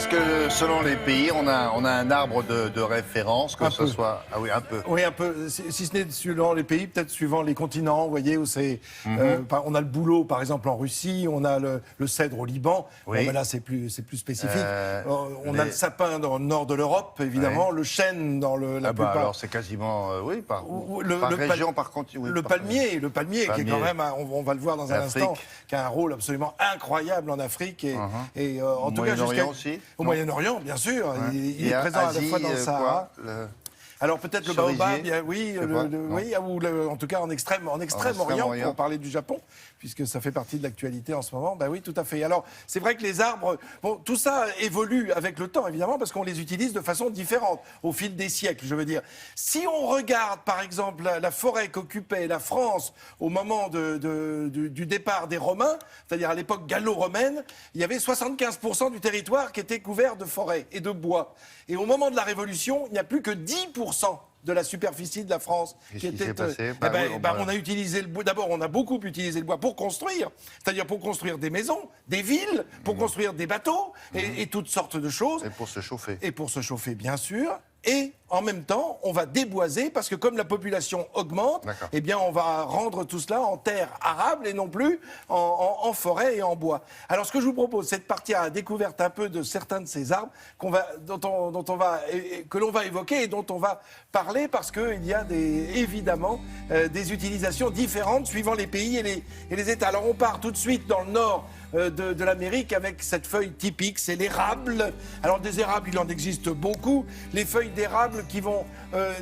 que selon les pays, on a un arbre de référence, que ce soit... Ah oui, un peu. Oui, un peu. Si ce n'est suivant les pays, peut-être suivant les continents, vous voyez, où c'est... on a le bouleau, par exemple, en Russie, on a le cèdre au Liban. Oui. Bon, ben là, c'est plus spécifique. On a le sapin dans le nord de l'Europe, évidemment, le chêne dans la plupart... alors c'est quasiment, oui, par région, par continent. Oui, le palmier, qui est quand même, on va le voir dans un instant, qui a un rôle absolument incroyable en Afrique. Et en tout cas, Moyen-Orient aussi. Au Moyen-Orient, bien sûr. Il est présent à la fois dans le Sahara. Alors peut-être le baobab, oui, ou en tout cas en Extrême-Orient, pour parler du Japon, puisque ça fait partie de l'actualité en ce moment. Ben oui, tout à fait. Alors c'est vrai que les arbres, bon, tout ça évolue avec le temps, évidemment, parce qu'on les utilise de façon différente, au fil des siècles, je veux dire. Si on regarde, par exemple, la forêt qu'occupait la France au moment du départ des Romains, c'est-à-dire à l'époque gallo-romaine, il y avait 75% du territoire qui était couvert de forêt et de bois. Et au moment de la Révolution, il n'y a plus que 10% de la superficie de la France qui était... on a utilisé le bois. D'abord, on a beaucoup utilisé le bois pour construire, c'est-à-dire pour construire des maisons, des villes, pour construire des bateaux et toutes sortes de choses. Et pour se chauffer. Et pour se chauffer, bien sûr. Et en même temps, on va déboiser parce que comme la population augmente, eh bien, on va rendre tout cela en terre arable et non plus en forêt et en bois. Alors, ce que je vous propose, c'est de partir à la découverte un peu de certains de ces arbres que l'on va évoquer et dont on va parler parce qu'il y a évidemment des utilisations différentes suivant les pays et les États. Alors, on part tout de suite dans le nord de l'Amérique avec cette feuille typique, c'est l'érable. Alors des érables, il en existe beaucoup. Les feuilles d'érable qui vont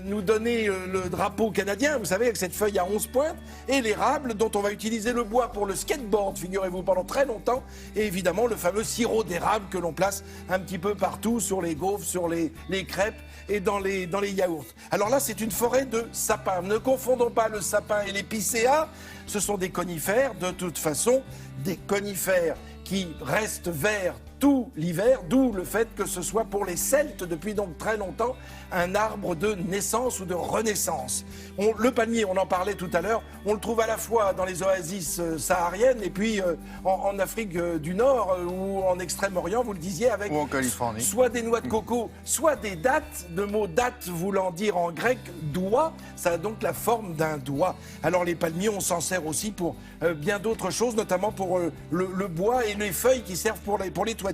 nous donner le drapeau canadien, vous savez, avec cette feuille à 11 pointes. Et l'érable dont on va utiliser le bois pour le skateboard, figurez-vous, pendant très longtemps. Et évidemment, le fameux sirop d'érable que l'on place un petit peu partout sur les gaufres, sur les crêpes et dans les yaourts. Alors là, c'est une forêt de sapins. Ne confondons pas le sapin et l'épicéa. Ce sont des conifères, de toute façon, des conifères qui restent verts tout l'hiver, d'où le fait que ce soit pour les Celtes, depuis donc très longtemps, un arbre de naissance ou de renaissance. Le palmier, on en parlait tout à l'heure, on le trouve à la fois dans les oasis sahariennes et puis en Afrique du Nord ou en Extrême-Orient, vous le disiez, avec ou en Californie. Soit des noix de coco, soit des dattes, le mot date voulant dire en grec doigt, ça a donc la forme d'un doigt. Alors les palmiers, on s'en sert aussi pour bien d'autres choses, notamment pour le bois et les feuilles qui servent pour les toitures.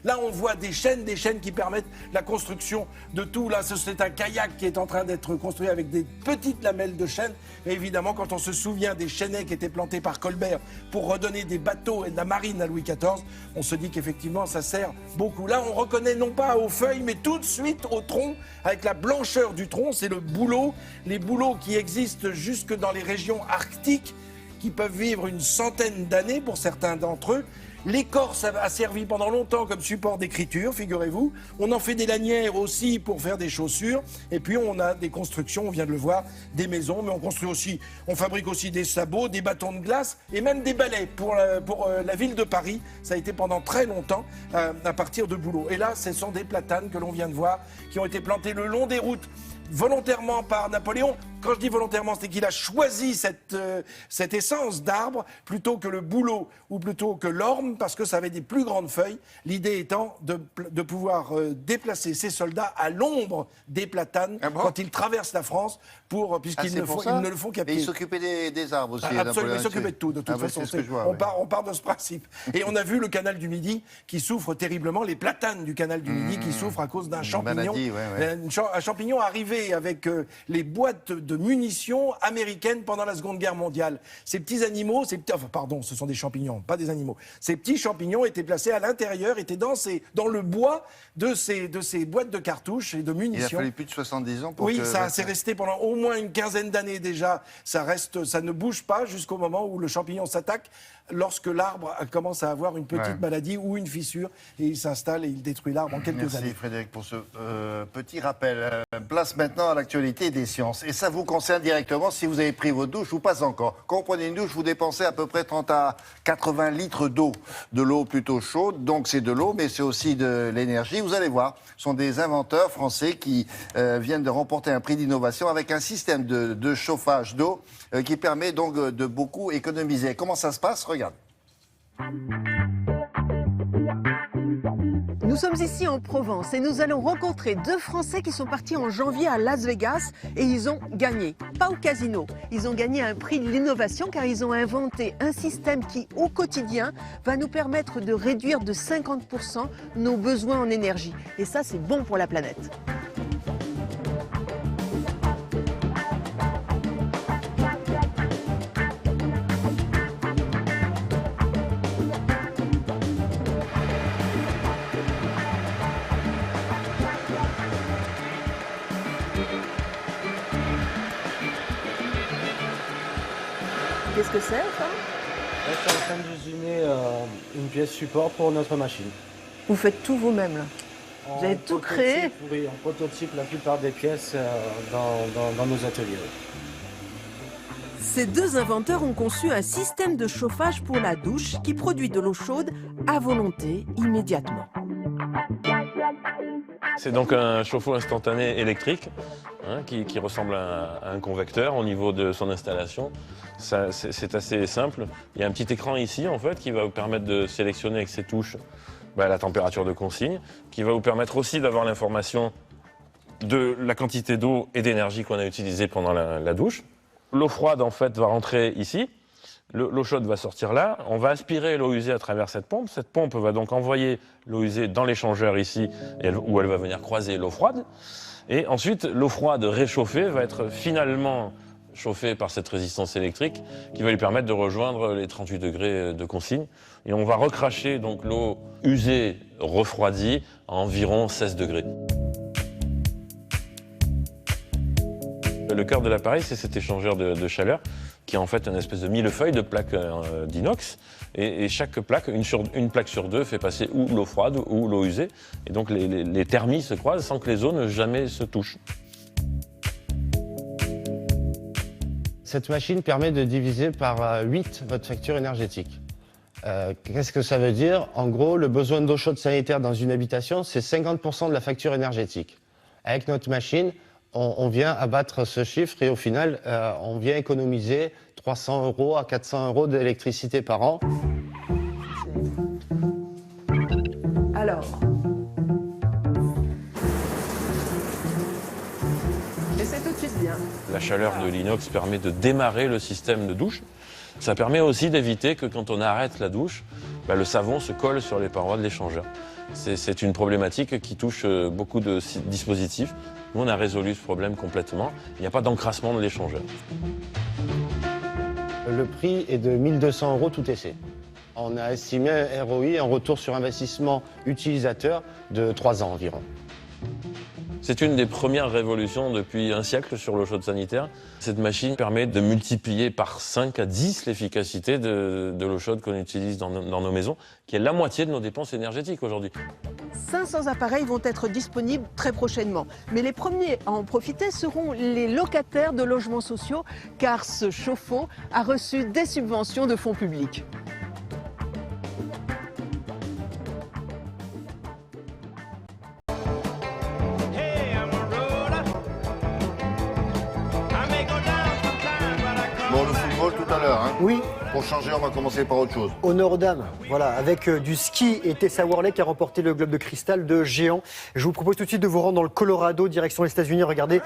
Là, on voit des chaînes qui permettent la construction de tout. Là, c'est un kayak qui est en train d'être construit avec des petites lamelles de chêne. Et évidemment, quand on se souvient des chênaies qui étaient plantés par Colbert pour redonner des bateaux et de la marine à Louis XIV, on se dit qu'effectivement, ça sert beaucoup. Là, on reconnaît non pas aux feuilles, mais tout de suite au tronc, avec la blancheur du tronc, c'est le bouleau. Les bouleaux qui existent jusque dans les régions arctiques, qui peuvent vivre une centaine d'années pour certains d'entre eux. L'écorce a servi pendant longtemps comme support d'écriture, figurez-vous. On en fait des lanières aussi pour faire des chaussures. Et puis on a des constructions, on vient de le voir, des maisons, mais on fabrique aussi des sabots, des bâtons de glace et même des balais pour la ville de Paris. Ça a été pendant très longtemps à partir de bouleaux. Et là, ce sont des platanes que l'on vient de voir, qui ont été plantés le long des routes, volontairement par Napoléon. Quand je dis volontairement, c'est qu'il a choisi cette essence d'arbre plutôt que le bouleau ou plutôt que l'orme, parce que ça avait des plus grandes feuilles. L'idée étant de pouvoir déplacer ses soldats à l'ombre des platanes quand ils traversent la France, puisqu'ils ne le font qu'à pied. Et il s'occupait des arbres aussi. Absolument, il s'occupait de tout, de toute façon. On part de ce principe. Et on a vu le canal du Midi qui souffre terriblement, les platanes du canal du Midi qui souffrent à cause d'un champignon. Un champignon arrivé avec les boîtes de munitions américaines pendant la Seconde Guerre mondiale. Ces petits animaux, ce sont des champignons, pas des animaux. Ces petits champignons étaient placés à l'intérieur, étaient dans le bois de ces boîtes de cartouches et de munitions. Il a fallu plus de 70 ans pour que... Oui, ça s'est resté pendant au moins une quinzaine d'années déjà. Ça ne bouge pas jusqu'au moment où le champignon s'attaque, lorsque l'arbre commence à avoir une petite maladie ou une fissure, et il s'installe et il détruit l'arbre en quelques années. Merci Frédéric pour ce petit rappel. Place maintenant à l'actualité des sciences. Et ça vous concerne directement si vous avez pris votre douche ou pas encore. Quand vous prenez une douche, vous dépensez à peu près 30 à 80 litres d'eau. De l'eau plutôt chaude, donc c'est de l'eau, mais c'est aussi de l'énergie. Vous allez voir, ce sont des inventeurs français qui viennent de remporter un prix d'innovation avec un système de chauffage d'eau qui permet donc de beaucoup économiser. Comment ça se passe ? Regarde. Nous sommes ici en Provence et nous allons rencontrer deux Français qui sont partis en janvier à Las Vegas et ils ont gagné. Pas au casino, ils ont gagné un prix de l'innovation car ils ont inventé un système qui, au quotidien, va nous permettre de réduire de 50% nos besoins en énergie. Et ça, c'est bon pour la planète. Qu'est-ce que c'est, enfin ? Là, je suis en train d'usiner une pièce support pour notre machine. Vous faites tout vous-même, là. Vous avez tout créé ? Oui, on prototype la plupart des pièces dans nos ateliers. Ces deux inventeurs ont conçu un système de chauffage pour la douche qui produit de l'eau chaude à volonté immédiatement. C'est donc un chauffe-eau instantané électrique qui ressemble à un convecteur au niveau de son installation. C'est assez simple. Il y a un petit écran ici en fait qui va vous permettre de sélectionner avec ses touches la température de consigne, qui va vous permettre aussi d'avoir l'information de la quantité d'eau et d'énergie qu'on a utilisée pendant la douche. L'eau froide en fait va rentrer ici. L'eau chaude va sortir là, on va aspirer l'eau usée à travers cette pompe. Cette pompe va donc envoyer l'eau usée dans l'échangeur ici, où elle va venir croiser l'eau froide. Et ensuite, l'eau froide réchauffée va être finalement chauffée par cette résistance électrique qui va lui permettre de rejoindre les 38 degrés de consigne. Et on va recracher donc l'eau usée refroidie à environ 16 degrés. Le cœur de l'appareil, c'est cet échangeur de chaleur qui est en fait une espèce de millefeuille de plaques d'inox. Et chaque plaque, une plaque sur deux, fait passer ou l'eau froide ou l'eau usée. Et donc les thermies se croisent sans que les zones jamais se touchent. Cette machine permet de diviser par 8 votre facture énergétique. Qu'est-ce que ça veut dire? En gros, le besoin d'eau chaude sanitaire dans une habitation, c'est 50% de la facture énergétique. Avec notre machine, on vient abattre ce chiffre et au final, on vient économiser 300 € à 400 € d'électricité par an. Alors, et c'est tout de suite bien. La chaleur de l'inox permet de démarrer le système de douche. Ça permet aussi d'éviter que quand on arrête la douche, le savon se colle sur les parois de l'échangeur. C'est une problématique qui touche beaucoup de dispositifs. Nous, on a résolu ce problème complètement. Il n'y a pas d'encrassement de l'échangeur. Le prix est de 1 200 € tout essai. On a estimé un ROI, un retour sur investissement utilisateur, de 3 ans environ. C'est une des premières révolutions depuis un siècle sur l'eau chaude sanitaire. Cette machine permet de multiplier par 5 à 10 l'efficacité de l'eau chaude qu'on utilise dans nos maisons, qui est la moitié de nos dépenses énergétiques aujourd'hui. 500 appareils vont être disponibles très prochainement. Mais les premiers à en profiter seront les locataires de logements sociaux, car ce chauffe-eau a reçu des subventions de fonds publics. Bon, le football tout à l'heure, hein. Oui, Pour changer, on va commencer par autre chose. honneur aux dames. Voilà, avec du ski et Tessa Worley qui a remporté le globe de cristal de géant. Je vous propose tout de suite de vous rendre dans le Colorado, direction les États-Unis. Regardez,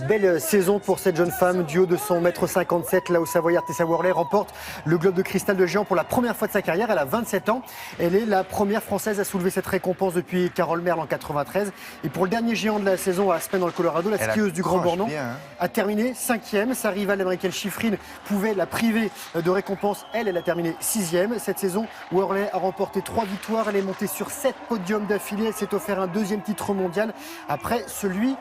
belle saison pour cette jeune femme du haut de son 1,57 m. Là où Savoyard Tessa Worley remporte le globe de cristal de géant pour la première fois de sa carrière. Elle a 27 ans. Elle est la première française à soulever cette récompense depuis Carole Merle en 93. Et pour le dernier géant de la saison à Aspen dans le Colorado, la skieuse du Grand Bornand a terminé 5e. Sa rivale américaine Schifrin pouvait la priver de récompense. Elle a terminé 6e. Cette saison, Worley a remporté 3 victoires. Elle est montée sur 7 podiums d'affilée. Elle s'est offert un 2e titre mondial après celui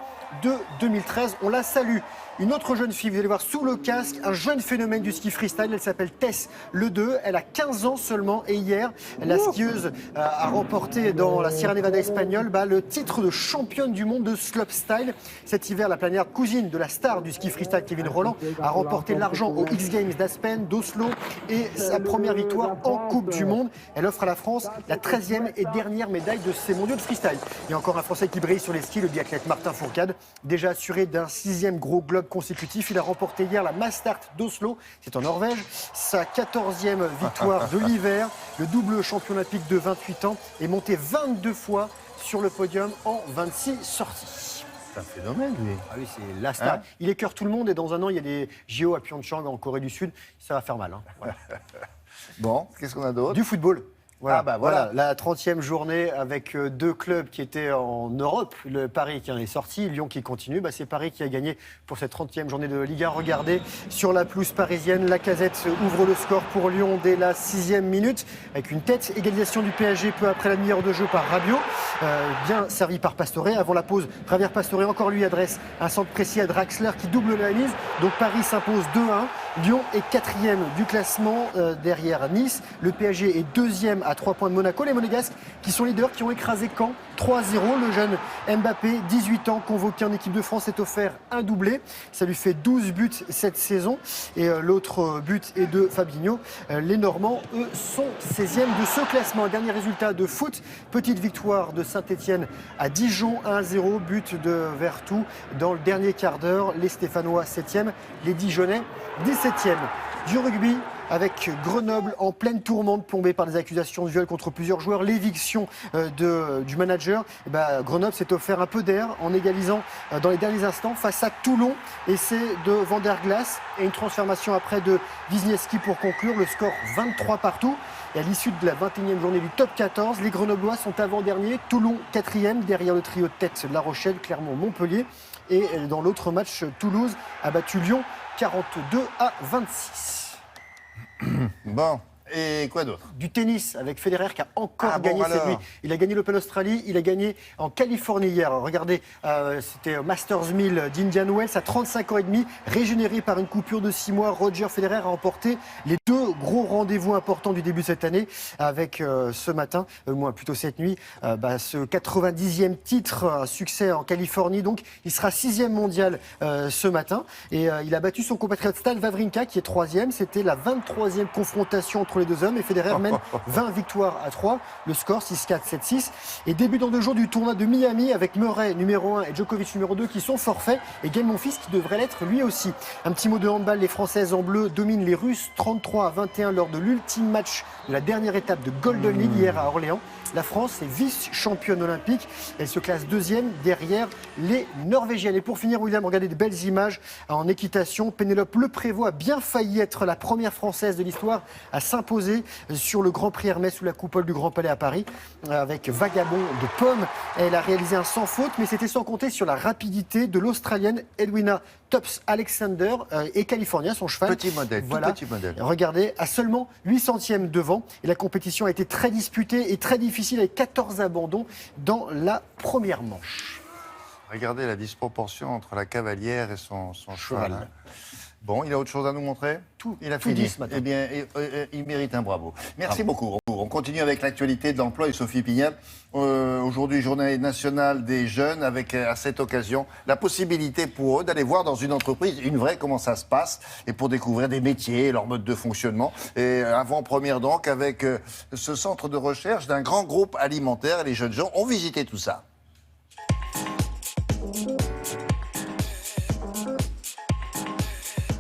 de 2013. On la salue. Une autre jeune fille, vous allez voir sous le casque, un jeune phénomène du ski freestyle. Elle s'appelle Tess Le2. Elle a 15 ans seulement et hier, la skieuse a remporté dans la Sierra Nevada espagnole le titre de championne du monde de slopestyle. Cet hiver, la plénière cousine de la star du ski freestyle Kevin Rolland a remporté l'argent aux X Games d'Aspen, d'Oslo et sa première victoire en Coupe du Monde. Elle offre à la France la 13e et dernière médaille de ces mondiaux de freestyle. Il y a encore un Français qui brille sur les skis, le biathlète Martin Fourcade, déjà assuré d'un 6e gros globe consécutif. Il a remporté hier la Mastart d'Oslo, c'est en Norvège, sa 14e victoire de l'hiver. Le double champion olympique de 28 ans est monté 22 fois sur le podium en 26 sorties. C'est un phénomène, lui. Ah oui, c'est la star. Hein? Il écœure tout le monde et dans un an, il y a des JO à Pyeongchang en Corée du Sud. Ça va faire mal. Hein. Voilà. Bon, qu'est-ce qu'on a d'autre? Du football. Voilà, Ah bah voilà. La 30e journée avec deux clubs qui étaient en Europe. Le Paris qui en est sorti, Lyon qui continue. C'est Paris qui a gagné pour cette 30e journée de Ligue 1. Regardez, sur la pelouse parisienne, Lacazette ouvre le score pour Lyon dès la 6e minute avec une tête. Égalisation du PSG peu après la demi-heure de jeu par Rabiot. Bien servi par Pastore. Avant la pause, Javier Pastore, encore lui, adresse un centre précis à Draxler qui double la mise. Donc Paris s'impose 2-1. Lyon est 4e du classement derrière Nice. Le PSG est 2e à 3 points de Monaco. Les Monégasques qui sont leaders, qui ont écrasé Caen 3-0. Le jeune Mbappé, 18 ans, convoqué en équipe de France, s'est offert un doublé. Ça lui fait 12 buts cette saison. Et l'autre but est de Fabinho. Les Normands, eux, sont 16e de ce classement. Dernier résultat de foot. Petite victoire de Saint-Etienne à Dijon, 1-0. But de Vertou dans le dernier quart d'heure. Les Stéphanois 7e. Les Dijonais 17e. Du rugby avec Grenoble en pleine tourmente, plombée par des accusations de viol contre plusieurs joueurs, l'éviction du manager. Grenoble s'est offert un peu d'air en égalisant dans les derniers instants face à Toulon. Essai de Vanderglas et une transformation après de Wisniewski pour conclure. Le score 23 partout. Et à l'issue de la 21e journée du top 14, les Grenoblois sont avant-derniers, Toulon 4e, derrière le trio de tête La Rochelle, Clermont, Montpellier. Et dans l'autre match, Toulouse a battu Lyon 42-26. Bon, et quoi d'autre? Du tennis avec Federer qui a encore Ah bon, gagné cette alors. nuit. Il a gagné l'Open Australie, il a gagné en Californie hier. Regardez, c'était Masters 1000 d'Indian Wells à 35 ans et demi, régénéré par une coupure de 6 mois. Roger Federer a remporté les deux gros rendez-vous importants du début de cette année avec ce matin, plutôt cette nuit, ce 90e titre, un succès en Californie. Donc, il sera 6e mondial ce matin. Et il a battu son compatriote Stan Wawrinka qui est 3e. C'était la 23e confrontation entre les deux hommes et Federer mène 20 victoires à 3. Le score 6-4, 7-6. Et début dans 2 jours du tournoi de Miami avec Murray numéro 1 et Djokovic numéro 2 qui sont forfaits et Gaël Monfils qui devrait l'être lui aussi. Un petit mot de handball, les Françaises en bleu dominent les Russes 33-21 lors de l'ultime match de la dernière étape de Golden League hier à Orléans. La France est vice-championne olympique. Elle se classe 2e derrière les Norvégiennes. Et pour finir, William, regardez de belles images en équitation. Pénélope Leprévost a bien failli être la première Française de l'histoire à s'imposer sur le Grand Prix Hermès sous la coupole du Grand Palais à Paris avec Vagabond de Pomme. Elle a réalisé un sans faute, mais c'était sans compter sur la rapidité de l'Australienne Edwina Tops-Alexander et California, son cheval. Petit modèle, voilà. tout petit modèle. Regardez, à seulement 8 centièmes devant. Et la compétition a été très disputée et très difficile avec 14 abandons dans la première manche. Regardez la disproportion entre la cavalière et son cheval. Hein. Bon, il a autre chose à nous montrer? Il a tout fini. dit ce matin. Eh bien, il mérite un bravo. Merci beaucoup. On continue avec l'actualité de l'emploi et Sophie Pignat. Aujourd'hui, journée nationale des jeunes, avec à cette occasion la possibilité pour eux d'aller voir dans une entreprise une vraie comment ça se passe et pour découvrir des métiers, leur mode de fonctionnement. Et avant-première donc avec ce centre de recherche d'un grand groupe alimentaire. Et les jeunes gens ont visité tout ça.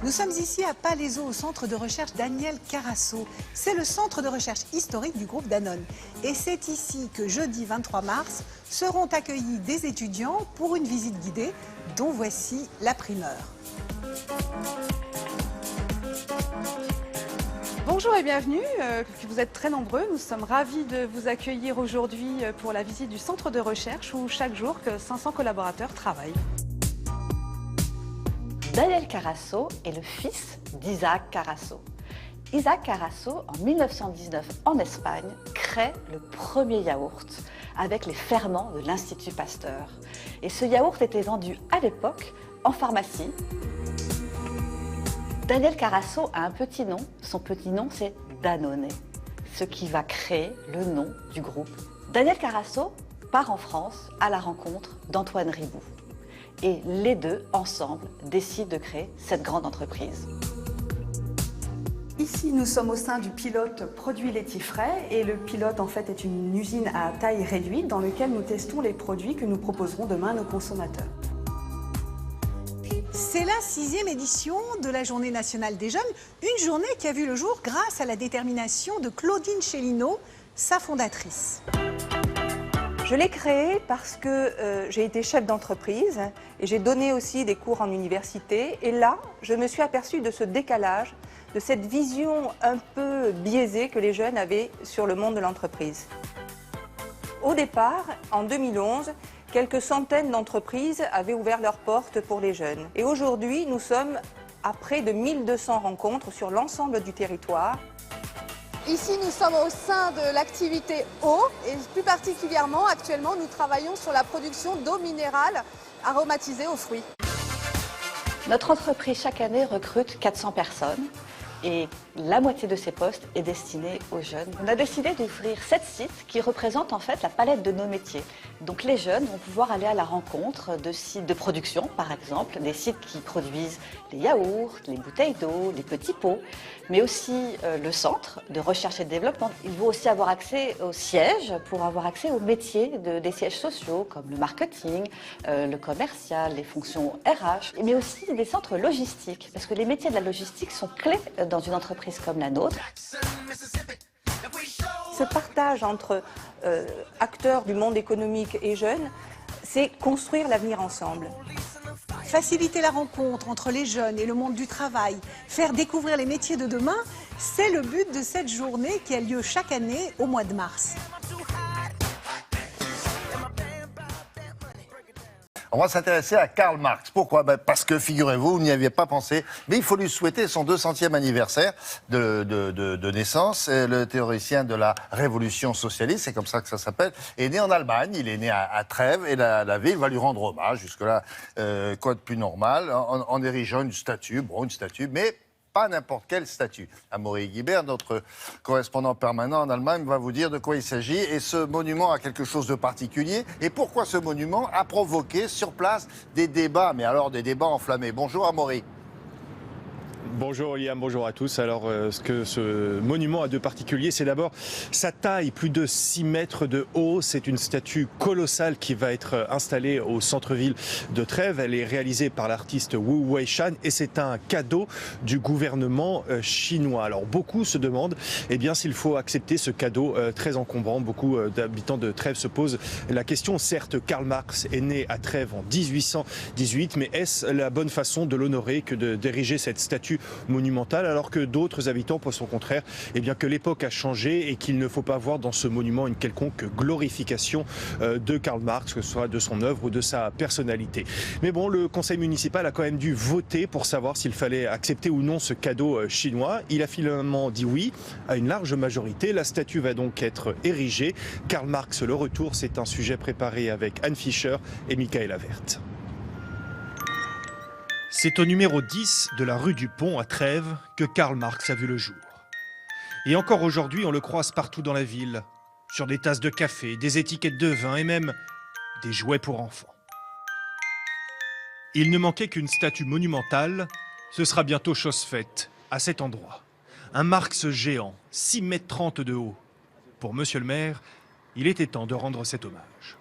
Nous sommes ici à Palaiseau, au centre de recherche Daniel Carasso. C'est le centre de recherche historique du groupe Danone. Et c'est ici que jeudi 23 mars seront accueillis des étudiants pour une visite guidée dont voici la primeur. Bonjour et bienvenue, vous êtes très nombreux, nous sommes ravis de vous accueillir aujourd'hui pour la visite du centre de recherche où chaque jour 500 collaborateurs travaillent. Daniel Carasso est le fils d'Isaac Carasso. Isaac Carasso, en 1919 en Espagne, crée le premier yaourt avec les ferments de l'Institut Pasteur. Et ce yaourt était vendu à l'époque en pharmacie. Daniel Carasso a un petit nom, son petit nom c'est Danone, ce qui va créer le nom du groupe. Daniel Carasso part en France à la rencontre d'Antoine Riboud. Et les deux, ensemble, décident de créer cette grande entreprise. Ici, nous sommes au sein du pilote produits laitiers frais et le pilote en fait est une usine à taille réduite dans laquelle nous testons les produits que nous proposerons demain à nos consommateurs. C'est la 6e édition de la Journée nationale des jeunes, une journée qui a vu le jour grâce à la détermination de Claudine Chélineau, sa fondatrice. Je l'ai créé parce que j'ai été chef d'entreprise et j'ai donné aussi des cours en université. Et là, je me suis aperçue de ce décalage, de cette vision un peu biaisée que les jeunes avaient sur le monde de l'entreprise. Au départ, en 2011, quelques centaines d'entreprises avaient ouvert leurs portes pour les jeunes. Et aujourd'hui, nous sommes à près de 1200 rencontres sur l'ensemble du territoire. Ici, nous sommes au sein de l'activité eau et plus particulièrement, actuellement, nous travaillons sur la production d'eau minérale aromatisée aux fruits. Notre entreprise, chaque année, recrute 400 personnes et la moitié de ces postes est destinée aux jeunes. On a décidé d'ouvrir 7 sites qui représentent en fait la palette de nos métiers. Donc les jeunes vont pouvoir aller à la rencontre de sites de production, par exemple, des sites qui produisent les yaourts, les bouteilles d'eau, les petits pots, mais aussi le centre de recherche et de développement. Ils vont aussi avoir accès aux sièges pour avoir accès aux métiers des sièges sociaux, comme le marketing, le commercial, les fonctions RH, mais aussi des centres logistiques, parce que les métiers de la logistique sont clés dans une entreprise comme la nôtre. Ce partage entre acteurs du monde économique et jeunes, c'est construire l'avenir ensemble. Faciliter la rencontre entre les jeunes et le monde du travail, faire découvrir les métiers de demain, c'est le but de cette journée qui a lieu chaque année au mois de mars. On va s'intéresser à Karl Marx. Pourquoi? Parce que, figurez-vous, vous n'y aviez pas pensé, mais il faut lui souhaiter son 200e anniversaire de naissance. Le théoricien de la révolution socialiste, c'est comme ça que ça s'appelle, est né en Allemagne. Il est né à Trèves et la ville va lui rendre hommage. Jusque-là, quoi de plus normal, en érigeant une statue, mais pas n'importe quelle statue. Amaury Guibert, notre correspondant permanent en Allemagne, va vous dire de quoi il s'agit. Et ce monument a quelque chose de particulier. Et pourquoi ce monument a provoqué sur place des débats, mais alors des débats enflammés. Bonjour Amaury. Bonjour Liam, bonjour à tous. Alors ce que ce monument a de particulier, c'est d'abord sa taille, plus de 6 mètres de haut. C'est une statue colossale qui va être installée au centre-ville de Trèves. Elle est réalisée par l'artiste Wu Weishan et c'est un cadeau du gouvernement chinois. Alors beaucoup se demandent s'il faut accepter ce cadeau très encombrant. Beaucoup d'habitants de Trèves se posent la question. Certes, Karl Marx est né à Trèves en 1818, mais est-ce la bonne façon de l'honorer que d'ériger cette statue monumentale, alors que d'autres habitants pensent au contraire que l'époque a changé et qu'il ne faut pas voir dans ce monument une quelconque glorification de Karl Marx, que ce soit de son œuvre ou de sa personnalité. Mais bon, le conseil municipal a quand même dû voter pour savoir s'il fallait accepter ou non ce cadeau chinois. Il a finalement dit oui à une large majorité. La statue va donc être érigée. Karl Marx, le retour, c'est un sujet préparé avec Anne Fischer et Michaela Vert. C'est au numéro 10 de la rue du Pont à Trèves que Karl Marx a vu le jour. Et encore aujourd'hui, on le croise partout dans la ville, sur des tasses de café, des étiquettes de vin et même des jouets pour enfants. Il ne manquait qu'une statue monumentale, ce sera bientôt chose faite, à cet endroit. Un Marx géant, 6,30 m de haut. Pour Monsieur le maire, il était temps de rendre cet hommage.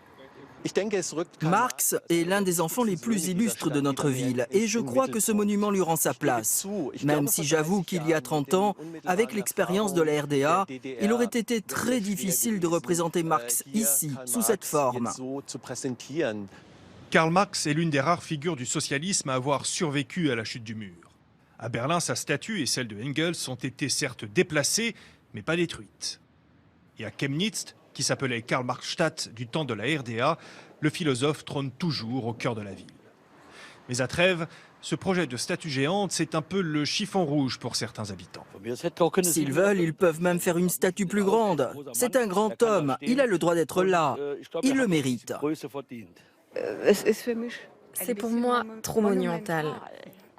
Marx est l'un des enfants les plus illustres de notre ville et je crois que ce monument lui rend sa place. Même si j'avoue qu'il y a 30 ans, avec l'expérience de la RDA, il aurait été très difficile de représenter Marx ici, sous cette forme. Karl Marx est l'une des rares figures du socialisme à avoir survécu à la chute du mur. À Berlin, sa statue et celle de Engels ont été certes déplacées, mais pas détruites. Et à Chemnitz, qui s'appelait Karl-Marx-Stadt du temps de la RDA, le philosophe trône toujours au cœur de la ville. Mais à Trèves, ce projet de statue géante, c'est un peu le chiffon rouge pour certains habitants. S'ils veulent, ils peuvent même faire une statue plus grande. C'est un grand homme, il a le droit d'être là. Il le mérite. C'est pour moi trop monumental,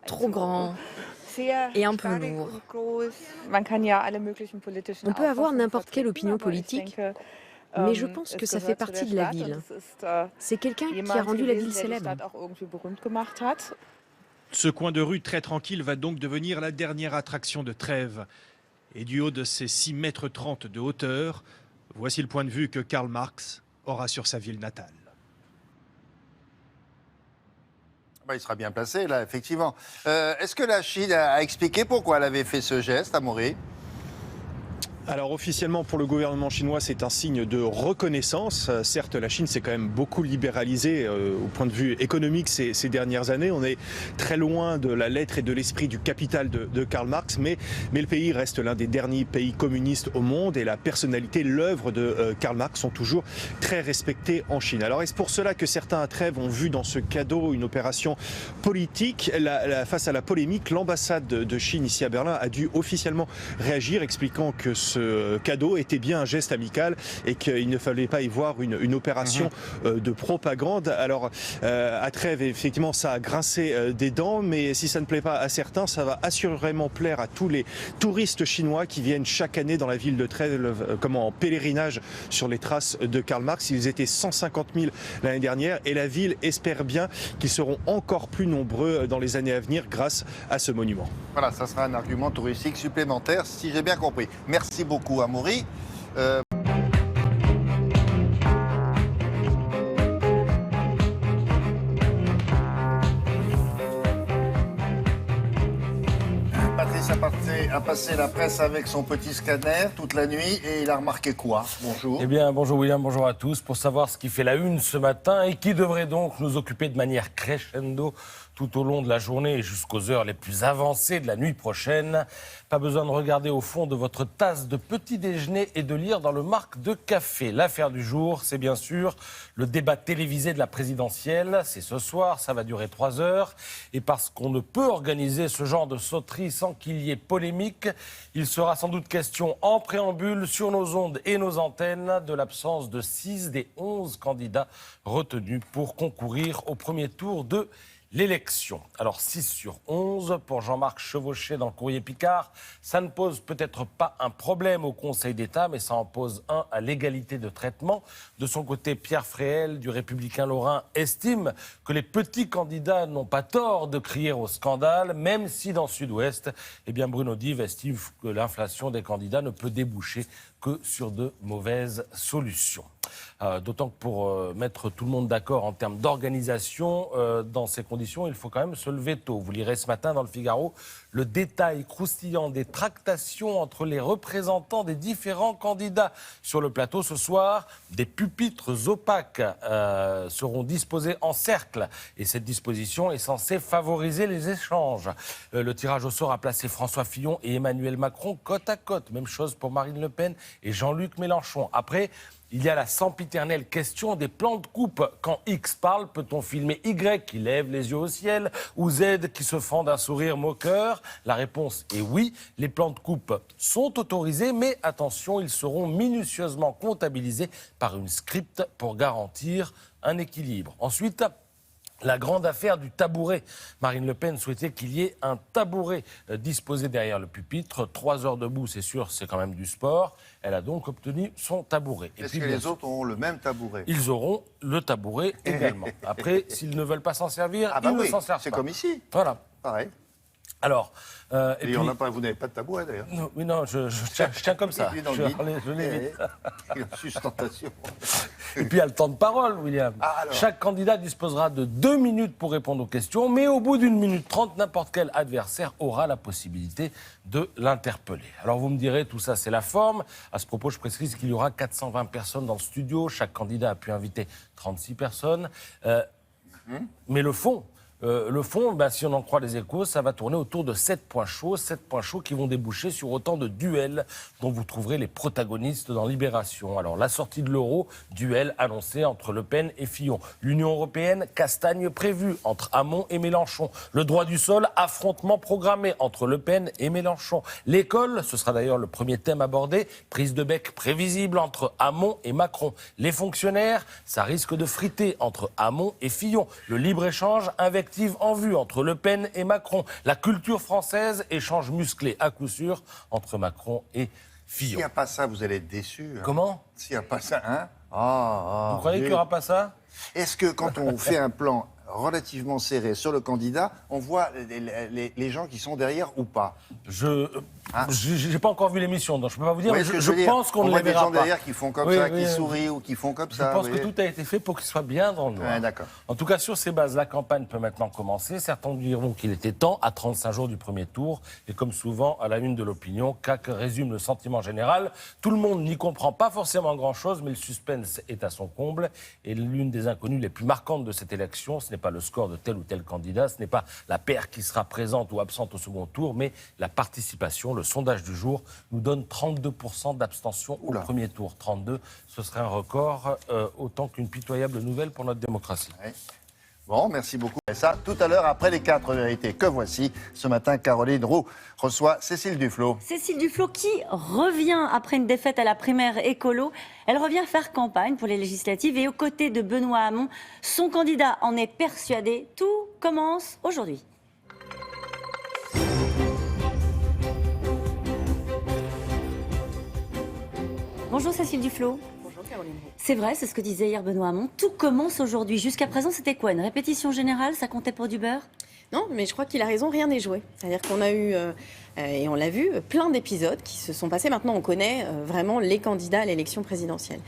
trop grand et un peu lourd. On peut avoir n'importe quelle opinion politique, mais je pense que ça fait partie de la ville. C'est quelqu'un qui a rendu la ville célèbre. Ce coin de rue très tranquille va donc devenir la dernière attraction de Trèves. Et du haut de ses 6,30 m de hauteur, voici le point de vue que Karl Marx aura sur sa ville natale. Il sera bien placé, là, effectivement. Est-ce que la Chine a expliqué pourquoi elle avait fait ce geste, Amaury ? Alors officiellement pour le gouvernement chinois, c'est un signe de reconnaissance. Certes, la Chine s'est quand même beaucoup libéralisée au point de vue économique ces dernières années. On est très loin de la lettre et de l'esprit du capital de Karl Marx, mais le pays reste l'un des derniers pays communistes au monde et la personnalité, l'œuvre de Karl Marx sont toujours très respectées en Chine. Alors est-ce pour cela que certains à Trèves ont vu dans ce cadeau une opération politique? Face à la polémique, l'ambassade de Chine ici à Berlin a dû officiellement réagir, expliquant que ce cadeau était bien un geste amical et qu'il ne fallait pas y voir une opération de propagande. Alors à Trèves, effectivement, ça a grincé des dents, mais si ça ne plaît pas à certains, ça va assurément plaire à tous les touristes chinois qui viennent chaque année dans la ville de Trèves en pèlerinage sur les traces de Karl Marx. Ils étaient 150 000 l'année dernière et la ville espère bien qu'ils seront encore plus nombreux dans les années à venir grâce à ce monument. Voilà, ça sera un argument touristique supplémentaire, si j'ai bien compris. Merci beaucoup, Amaury. Patrice a passé la presse avec son petit scanner toute la nuit et il a remarqué quoi? Bonjour. Eh bien, bonjour William, bonjour à tous. Pour savoir ce qui fait la une ce matin et qui devrait donc nous occuper de manière crescendo tout au long de la journée et jusqu'aux heures les plus avancées de la nuit prochaine. Pas besoin de regarder au fond de votre tasse de petit déjeuner et de lire dans le marc de café. L'affaire du jour, c'est bien sûr le débat télévisé de la présidentielle. C'est ce soir, ça va durer 3 heures. Et parce qu'on ne peut organiser ce genre de sauterie sans qu'il y ait polémique, il sera sans doute question en préambule sur nos ondes et nos antennes de l'absence de 6 des 11 candidats retenus pour concourir au premier tour de l'élection. Alors 6 sur 11 pour Jean-Marc Chevauché dans le Courrier Picard. Ça ne pose peut-être pas un problème au Conseil d'État, mais ça en pose un à l'égalité de traitement. De son côté, Pierre Fréhel, du Républicain Lorrain, estime que les petits candidats n'ont pas tort de crier au scandale, même si dans Sud-Ouest, Bruno Dive estime que l'inflation des candidats ne peut déboucher que sur de mauvaises solutions. D'autant que pour mettre tout le monde d'accord en termes d'organisation, dans ces conditions, il faut quand même se lever tôt. Vous lirez ce matin dans le Figaro le détail croustillant des tractations entre les représentants des différents candidats. Sur le plateau ce soir, des pupitres opaques seront disposés en cercle. Et cette disposition est censée favoriser les échanges. Le tirage au sort a placé François Fillon et Emmanuel Macron côte à côte. Même chose pour Marine Le Pen et Jean-Luc Mélenchon. Après, il y a la sempiternelle question des plans de coupe. Quand X parle, peut-on filmer Y qui lève les yeux au ciel ou Z qui se fend d'un sourire moqueur? La réponse est oui. Les plans de coupe sont autorisés, mais attention, ils seront minutieusement comptabilisés par une script pour garantir un équilibre. Ensuite, la grande affaire du tabouret. Marine Le Pen souhaitait qu'il y ait un tabouret disposé derrière le pupitre. 3 heures debout, c'est sûr, c'est quand même du sport. Elle a donc obtenu son tabouret. Est-ce que les autres auront le même tabouret? Ils auront le tabouret également. Après, s'ils ne veulent pas s'en servir, ils ne s'en servent pas. C'est comme ici. Voilà. Pareil. Alors, et puis, vous n'avez pas de tabouret d'ailleurs. Oui, non, je tiens comme ça. Je l'évite. Sustentation. Et puis il y a le temps de parole, William. Chaque candidat disposera de 2 minutes pour répondre aux questions, mais au bout d'1 minute 30, n'importe quel adversaire aura la possibilité de l'interpeller. Alors vous me direz, tout ça c'est la forme. À ce propos, je précise qu'il y aura 420 personnes dans le studio. Chaque candidat a pu inviter 36 personnes. Mais le fond, si on en croit les Échos, ça va tourner autour de 7 points chauds qui vont déboucher sur autant de duels dont vous trouverez les protagonistes dans Libération. Alors, la sortie de l'euro, duel annoncé entre Le Pen et Fillon. L'Union européenne, castagne prévue entre Hamon et Mélenchon. Le droit du sol, affrontement programmé entre Le Pen et Mélenchon. L'école, ce sera d'ailleurs le premier thème abordé, prise de bec prévisible entre Hamon et Macron. Les fonctionnaires, ça risque de friter entre Hamon et Fillon. Le libre-échange, invective en vue entre Le Pen et Macron. La culture française, échange musclé à coup sûr entre Macron et Fillon. S'il n'y a pas ça, vous allez être déçus. Hein. Comment? S'il n'y a pas ça, hein? Vous croyez qu'il n'y aura pas ça? Est-ce que quand on fait un plan relativement serré sur le candidat, on voit les gens qui sont derrière ou pas? J'ai pas encore vu l'émission, donc je peux pas vous dire. Oui, Mais je pense qu'on on ne voit les des verra gens pas. derrière qui font comme ça, qui sourient ou qui font comme ça. Je pense que tout a été fait pour qu'il soit bien dans le noir. Ouais, d'accord. En tout cas, sur ces bases, la campagne peut maintenant commencer. Certains diront qu'il était temps, à 35 jours du premier tour. Et comme souvent, à la une de l'opinion, CAC résume le sentiment général. Tout le monde n'y comprend pas forcément grand-chose, mais le suspense est à son comble. Et l'une des inconnues les plus marquantes de cette élection, ce n'est pas le score de tel ou tel candidat, ce n'est pas la paire qui sera présente ou absente au second tour, mais la participation. Le sondage du jour nous donne 32% d'abstention au premier tour. 32, ce serait un record, autant qu'une pitoyable nouvelle pour notre démocratie. Ouais. Bon, merci beaucoup. Et ça, tout à l'heure, après les 4 vérités que voici, ce matin, Caroline Roux reçoit Cécile Duflot. Cécile Duflot qui revient après une défaite à la primaire écolo. Elle revient faire campagne pour les législatives et aux côtés de Benoît Hamon, son candidat en est persuadé. Tout commence aujourd'hui. Bonjour Cécile Duflot. Bonjour Caroline. C'est vrai, c'est ce que disait hier Benoît Hamon. Tout commence aujourd'hui. Jusqu'à présent, c'était quoi? Une répétition générale? Ça comptait pour du beurre? Non, mais je crois qu'il a raison, rien n'est joué. C'est-à-dire qu'on a eu, et on l'a vu, plein d'épisodes qui se sont passés. Maintenant, on connaît vraiment les candidats à l'élection présidentielle.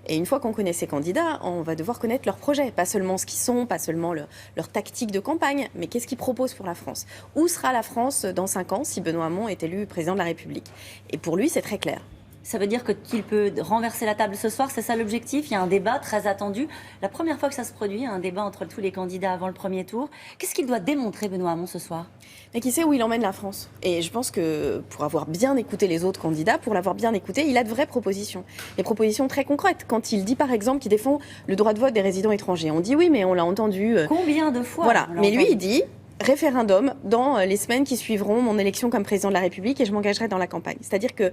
Et une fois qu'on connaît ces candidats, on va devoir connaître leurs projets. Pas seulement ce qu'ils sont, pas seulement leur tactique de campagne, mais qu'est-ce qu'ils proposent pour la France. Où sera la France dans 5 ans si Benoît Hamon est élu président de la République? Et pour lui, c'est très clair. Ça veut dire qu'il peut renverser la table ce soir, c'est ça l'objectif? Il y a un débat très attendu. La première fois que ça se produit, un débat entre tous les candidats avant le premier tour. Qu'est-ce qu'il doit démontrer, Benoît Hamon, ce soir? Mais qui sait où il emmène la France. Et je pense que pour avoir bien écouté les autres candidats, pour l'avoir bien écouté, il a de vraies propositions. Des propositions très concrètes. Quand il dit par exemple qu'il défend le droit de vote des résidents étrangers, on dit oui, mais on l'a entendu. Combien de fois? Voilà. Mais lui, il dit référendum dans les semaines qui suivront mon élection comme président de la République et je m'engagerai dans la campagne. C'est-à-dire que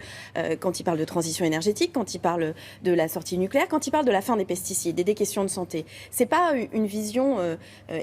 quand il parle de transition énergétique, quand il parle de la sortie nucléaire, quand il parle de la fin des pesticides et des questions de santé, c'est pas une vision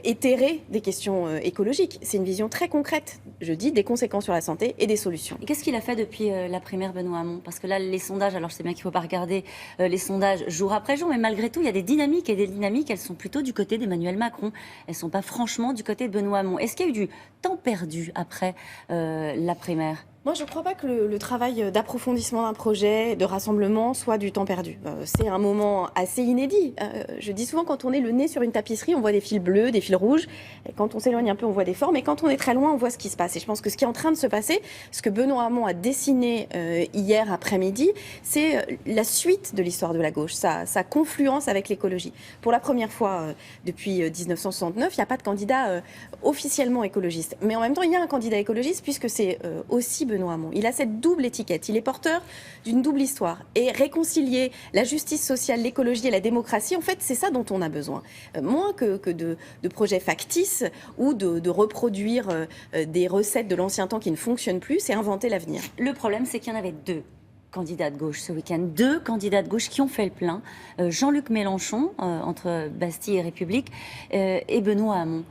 éthérée des questions écologiques. C'est une vision très concrète, je dis, des conséquences sur la santé et des solutions. Et qu'est-ce qu'il a fait depuis la primaire, Benoît Hamon? Parce que là, les sondages, alors je sais bien qu'il ne faut pas regarder les sondages jour après jour, mais malgré tout, il y a des dynamiques et des dynamiques, elles sont plutôt du côté d'Emmanuel Macron. Elles ne sont pas franchement du côté de Benoît Hamon. Est-ce qu'il y a eu du temps perdu après la primaire? Moi, je ne crois pas que le travail d'approfondissement d'un projet, de rassemblement, soit du temps perdu. C'est un moment assez inédit. Je dis souvent, quand on est le nez sur une tapisserie, on voit des fils bleus, des fils rouges. Et quand on s'éloigne un peu, on voit des formes. Et quand on est très loin, on voit ce qui se passe. Et je pense que ce qui est en train de se passer, ce que Benoît Hamon a dessiné hier après-midi, c'est la suite de l'histoire de la gauche, sa confluence avec l'écologie. Pour la première fois depuis 1969, il n'y a pas de candidat officiellement écologiste. Mais en même temps, il y a un candidat écologiste puisque c'est aussi Benoît Hamon. Il a cette double étiquette. Il est porteur d'une double histoire. Et réconcilier la justice sociale, l'écologie et la démocratie, en fait, c'est ça dont on a besoin. Moins que de projets factices ou de reproduire des recettes de l'ancien temps qui ne fonctionnent plus, c'est inventer l'avenir. Le problème, c'est qu'il y en avait deux candidats de gauche ce week-end. Deux candidats de gauche qui ont fait le plein. Jean-Luc Mélenchon, entre Bastille et République, et Benoît Hamon.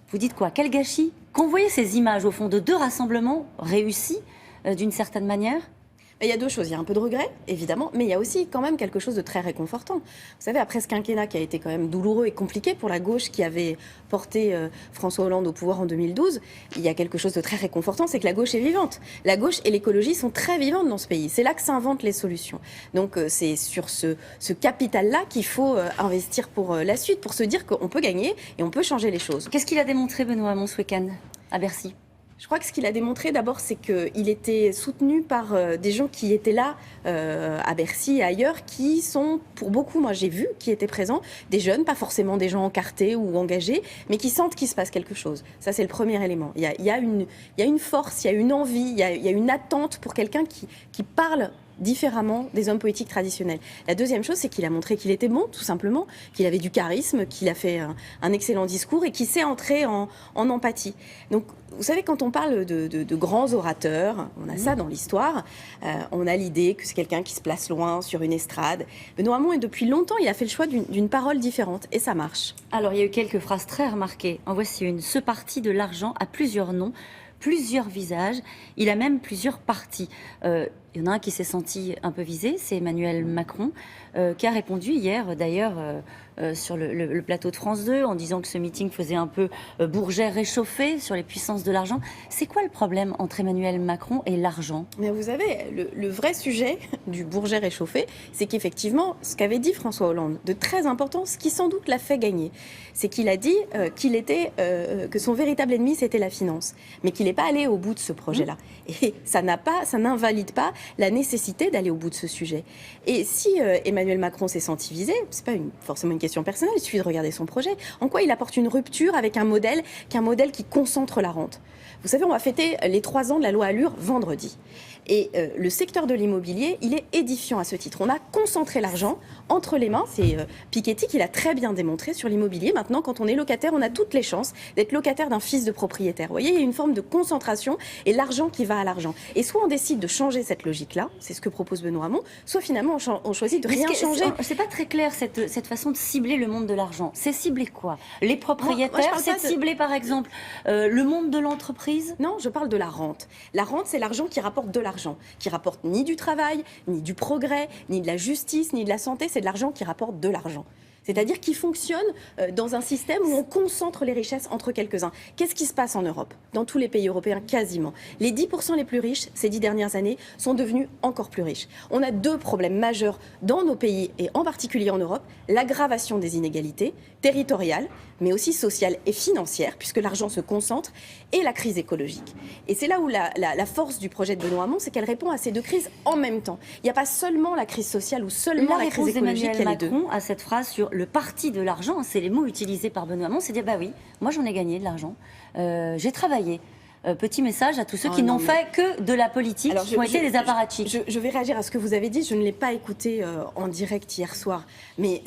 Vous dites quoi? Quel gâchis? Qu'on voyait ces images, au fond, de deux rassemblements réussis, d'une certaine manière? Il y a deux choses. Il y a un peu de regret, évidemment, mais il y a aussi quand même quelque chose de très réconfortant. Vous savez, après ce quinquennat qui a été quand même douloureux et compliqué pour la gauche qui avait porté François Hollande au pouvoir en 2012, il y a quelque chose de très réconfortant, c'est que la gauche est vivante. La gauche et l'écologie sont très vivantes dans ce pays. C'est là que s'inventent les solutions. Donc c'est sur ce capital-là qu'il faut investir pour la suite, pour se dire qu'on peut gagner et on peut changer les choses. Qu'est-ce qu'il a démontré, Benoît Hamon, ce week-end à Bercy? Je crois que ce qu'il a démontré d'abord, c'est qu'il était soutenu par des gens qui étaient là à Bercy et ailleurs, qui sont, pour beaucoup, moi j'ai vu, qui étaient présents, des jeunes, pas forcément des gens encartés ou engagés, mais qui sentent qu'il se passe quelque chose. Ça, c'est le premier élément. Il y a une force, il y a une envie, il y a une attente pour quelqu'un qui parle différemment des hommes politiques traditionnels. La deuxième chose, c'est qu'il a montré qu'il était bon, tout simplement, qu'il avait du charisme, qu'il a fait un excellent discours et qu'il sait entrer en empathie. Donc, vous savez, quand on parle de grands orateurs, on a ça dans l'histoire, on a l'idée que c'est quelqu'un qui se place loin sur une estrade. Benoît Hamon, et depuis longtemps, il a fait le choix d'une parole différente, et ça marche. Alors, il y a eu quelques phrases très remarquées. En voici une. Ce parti de l'argent a plusieurs noms, plusieurs visages, il a même plusieurs partis. Il y en a un qui s'est senti un peu visé, c'est Emmanuel Macron, qui a répondu hier, d'ailleurs, sur le plateau de France 2 en disant que ce meeting faisait un peu Bourget réchauffé sur les puissances de l'argent. C'est quoi le problème entre Emmanuel Macron et l'argent? Mais vous savez, le vrai sujet du Bourget réchauffé, c'est qu'effectivement, ce qu'avait dit François Hollande, de très important, ce qui sans doute l'a fait gagner, c'est qu'il a dit que son véritable ennemi, c'était la finance, mais qu'il n'est pas allé au bout de ce projet-là. Et ça n'invalide pas la nécessité d'aller au bout de ce sujet. Et si Emmanuel Macron s'est senti visé, c'est pas forcément une question personnelle, il suffit de regarder son projet. En quoi il apporte une rupture avec un modèle qui concentre la rente? Vous savez, on va fêter les 3 ans de la loi Allure vendredi. Et le secteur de l'immobilier, il est édifiant à ce titre. On a concentré l'argent entre les mains. C'est Piketty qui l'a très bien démontré sur l'immobilier. Maintenant, quand on est locataire, on a toutes les chances d'être locataire d'un fils de propriétaire. Vous voyez, il y a une forme de concentration et l'argent qui va à l'argent. Et soit on décide de changer cette logique-là, c'est ce que propose Benoît Hamon, soit finalement on choisit de rien changer. C'est pas très clair cette façon de cibler le monde de l'argent. C'est cibler quoi? Les propriétaires? C'est cibler par exemple le monde de l'entreprise? Non, je parle de la rente. La rente, c'est l'argent qui rapporte de l'argent. Qui rapporte ni du travail, ni du progrès, ni de la justice, ni de la santé, c'est de l'argent qui rapporte de l'argent. C'est-à-dire qui fonctionne dans un système où on concentre les richesses entre quelques-uns. Qu'est-ce qui se passe en Europe? Dans tous les pays européens, quasiment. Les 10% les plus riches, ces 10 dernières années, sont devenus encore plus riches. On a 2 problèmes majeurs dans nos pays, et en particulier en Europe. L'aggravation des inégalités territoriales, mais aussi sociales et financières, puisque l'argent se concentre, et la crise écologique. Et c'est là où la force du projet de Benoît Hamon, c'est qu'elle répond à ces 2 crises en même temps. Il n'y a pas seulement la crise sociale ou seulement la crise écologique, il y a les 2. Macron à cette phrase sur le parti de l'argent, c'est les mots utilisés par Benoît Hamon, c'est dire bah oui, moi j'en ai gagné de l'argent, j'ai travaillé. Petit message à tous ceux qui n'ont fait que de la politique, qui ont été des apparatchiks. Je vais réagir à ce que vous avez dit, je ne l'ai pas écouté en direct hier soir, mais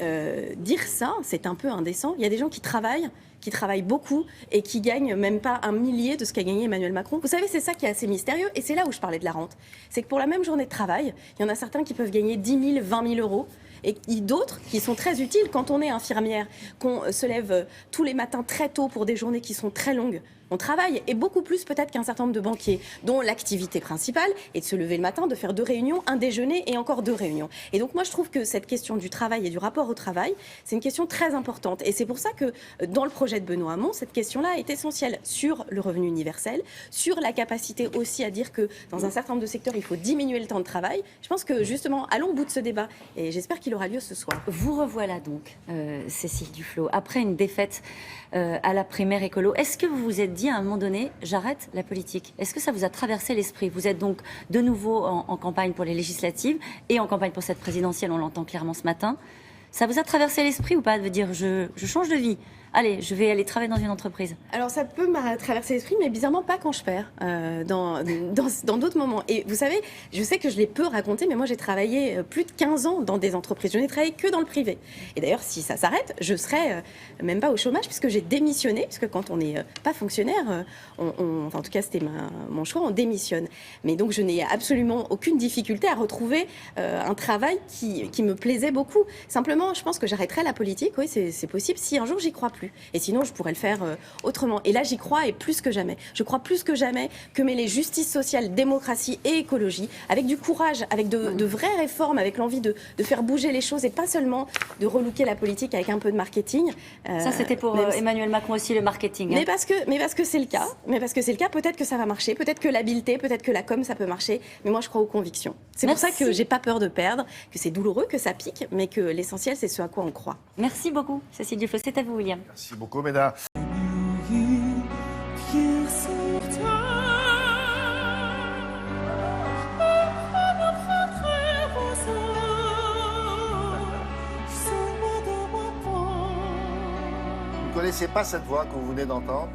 dire ça, c'est un peu indécent. Il y a des gens qui travaillent beaucoup et qui gagnent même pas 1 millier de ce qu'a gagné Emmanuel Macron. Vous savez, c'est ça qui est assez mystérieux et c'est là où je parlais de la rente. C'est que pour la même journée de travail, il y en a certains qui peuvent gagner 10 000, 20 000 euros. Et d'autres qui sont très utiles quand on est infirmière, qu'on se lève tous les matins très tôt pour des journées qui sont très longues. On travaille, et beaucoup plus peut-être qu'un certain nombre de banquiers, dont l'activité principale est de se lever le matin, de faire 2 réunions, un déjeuner et encore 2 réunions. Et donc moi je trouve que cette question du travail et du rapport au travail, c'est une question très importante. Et c'est pour ça que dans le projet de Benoît Hamon, cette question-là est essentielle sur le revenu universel, sur la capacité aussi à dire que dans un certain nombre de secteurs, il faut diminuer le temps de travail. Je pense que justement, allons au bout de ce débat, et j'espère qu'il aura lieu ce soir. Vous revoilà donc, Cécile Duflot, après une défaite à la primaire écolo. Est-ce que vous vous êtes dit à un moment donné, j'arrête la politique? Est-ce que ça vous a traversé l'esprit? Vous êtes donc de nouveau en campagne pour les législatives et en campagne pour cette présidentielle, on l'entend clairement ce matin. Ça vous a traversé l'esprit ou pas de dire je change de vie? Allez, je vais aller travailler dans une entreprise. Alors ça peut me traverser l'esprit, mais bizarrement pas quand je perds, dans d'autres moments. Et vous savez, je sais que je l'ai peu raconté, mais moi j'ai travaillé plus de 15 ans dans des entreprises. Je n'ai travaillé que dans le privé. Et d'ailleurs, si ça s'arrête, je serai même pas au chômage, puisque j'ai démissionné, puisque quand on n'est pas fonctionnaire, enfin en tout cas c'était mon choix, on démissionne. Mais donc je n'ai absolument aucune difficulté à retrouver un travail qui me plaisait beaucoup. Simplement, je pense que j'arrêterai la politique, oui c'est possible, si un jour j'y crois plus. Et sinon, je pourrais le faire autrement. Et là, j'y crois, et plus que jamais. Je crois plus que jamais que mêler justice sociale, démocratie et écologie, avec du courage, avec de vraies réformes, avec l'envie de faire bouger les choses, et pas seulement de relooker la politique avec un peu de marketing. Ça, c'était pour Emmanuel Macron aussi, le marketing. Mais parce que c'est le cas. Mais parce que c'est le cas, peut-être que ça va marcher, peut-être que l'habileté, peut-être que la com, ça peut marcher. Mais moi, je crois aux convictions. C'est pour ça que j'ai pas peur de perdre, que c'est douloureux, que ça pique, mais que l'essentiel, c'est ce à quoi on croit. Merci beaucoup, Cécile Duflot. C'est à vous, William. Merci beaucoup, mesdames. Vous ne connaissez pas cette voix que vous venez d'entendre?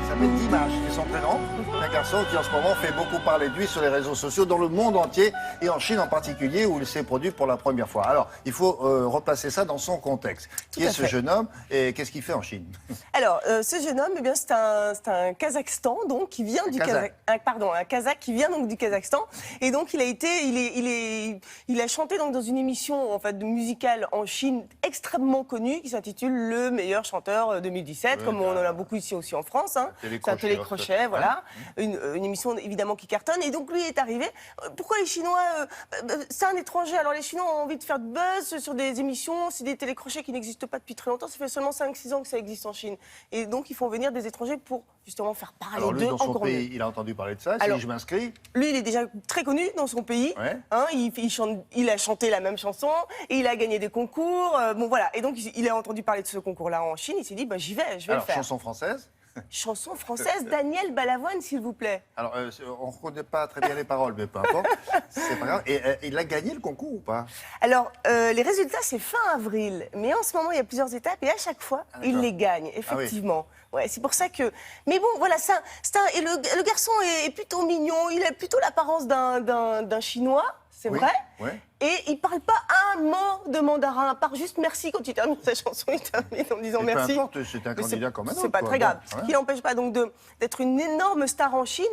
Ça s'appelle Dimanche, c'est son prénom. Un garçon qui en ce moment fait beaucoup parler de lui sur les réseaux sociaux dans le monde entier et en Chine en particulier où il s'est produit pour la première fois. Alors, il faut replacer ça dans son contexte. Qui est ce jeune homme et qu'est-ce qu'il fait en Chine? Alors, ce jeune homme, eh bien, c'est un Kazakhstan donc qui vient du un Kazakh qui vient donc du Kazakhstan et donc il a chanté donc dans une émission en fait musicale en Chine extrêmement connue qui s'intitule Le meilleur chanteur 2017 comme on en a beaucoup ici aussi en France. Hein. C'est un télécrochet, voilà. Une émission évidemment qui cartonne. Et donc lui est arrivé. Pourquoi les Chinois, c'est un étranger, alors les Chinois ont envie de faire de buzz sur des émissions, c'est des télécrochets qui n'existent pas depuis très longtemps, ça fait seulement 5-6 ans que ça existe en Chine. Et donc ils font venir des étrangers pour justement faire parler d'eux encore mieux. Dans son pays, il a entendu parler de ça, si je m'inscris. Lui, il est déjà très connu dans son pays. Ouais. Hein, il a chanté la même chanson et il a gagné des concours. Bon voilà, et donc il a entendu parler de ce concours-là en Chine, il s'est dit, bah, je vais le faire. Chanson française? Chanson française, Daniel Balavoine, s'il vous plaît. Alors, on ne reconnaît pas très bien les paroles, mais peu importe. C'est pas grave. Et il a gagné le concours ou pas? Alors, les résultats, c'est fin avril. Mais en ce moment, il y a plusieurs étapes et à chaque fois, il les gagne, effectivement. Ouais, c'est pour ça que... Mais bon, voilà, et le garçon est plutôt mignon. Il a plutôt l'apparence d'un Chinois, c'est vrai. Ouais. Et il ne parle pas un mot de mandarin, à part juste merci quand il termine sa chanson, il termine en disant mais merci. Peu importe, c'est un candidat comme un autre. C'est pas très grave. Bon, Ce qui n'empêche pas donc d'être une énorme star en Chine,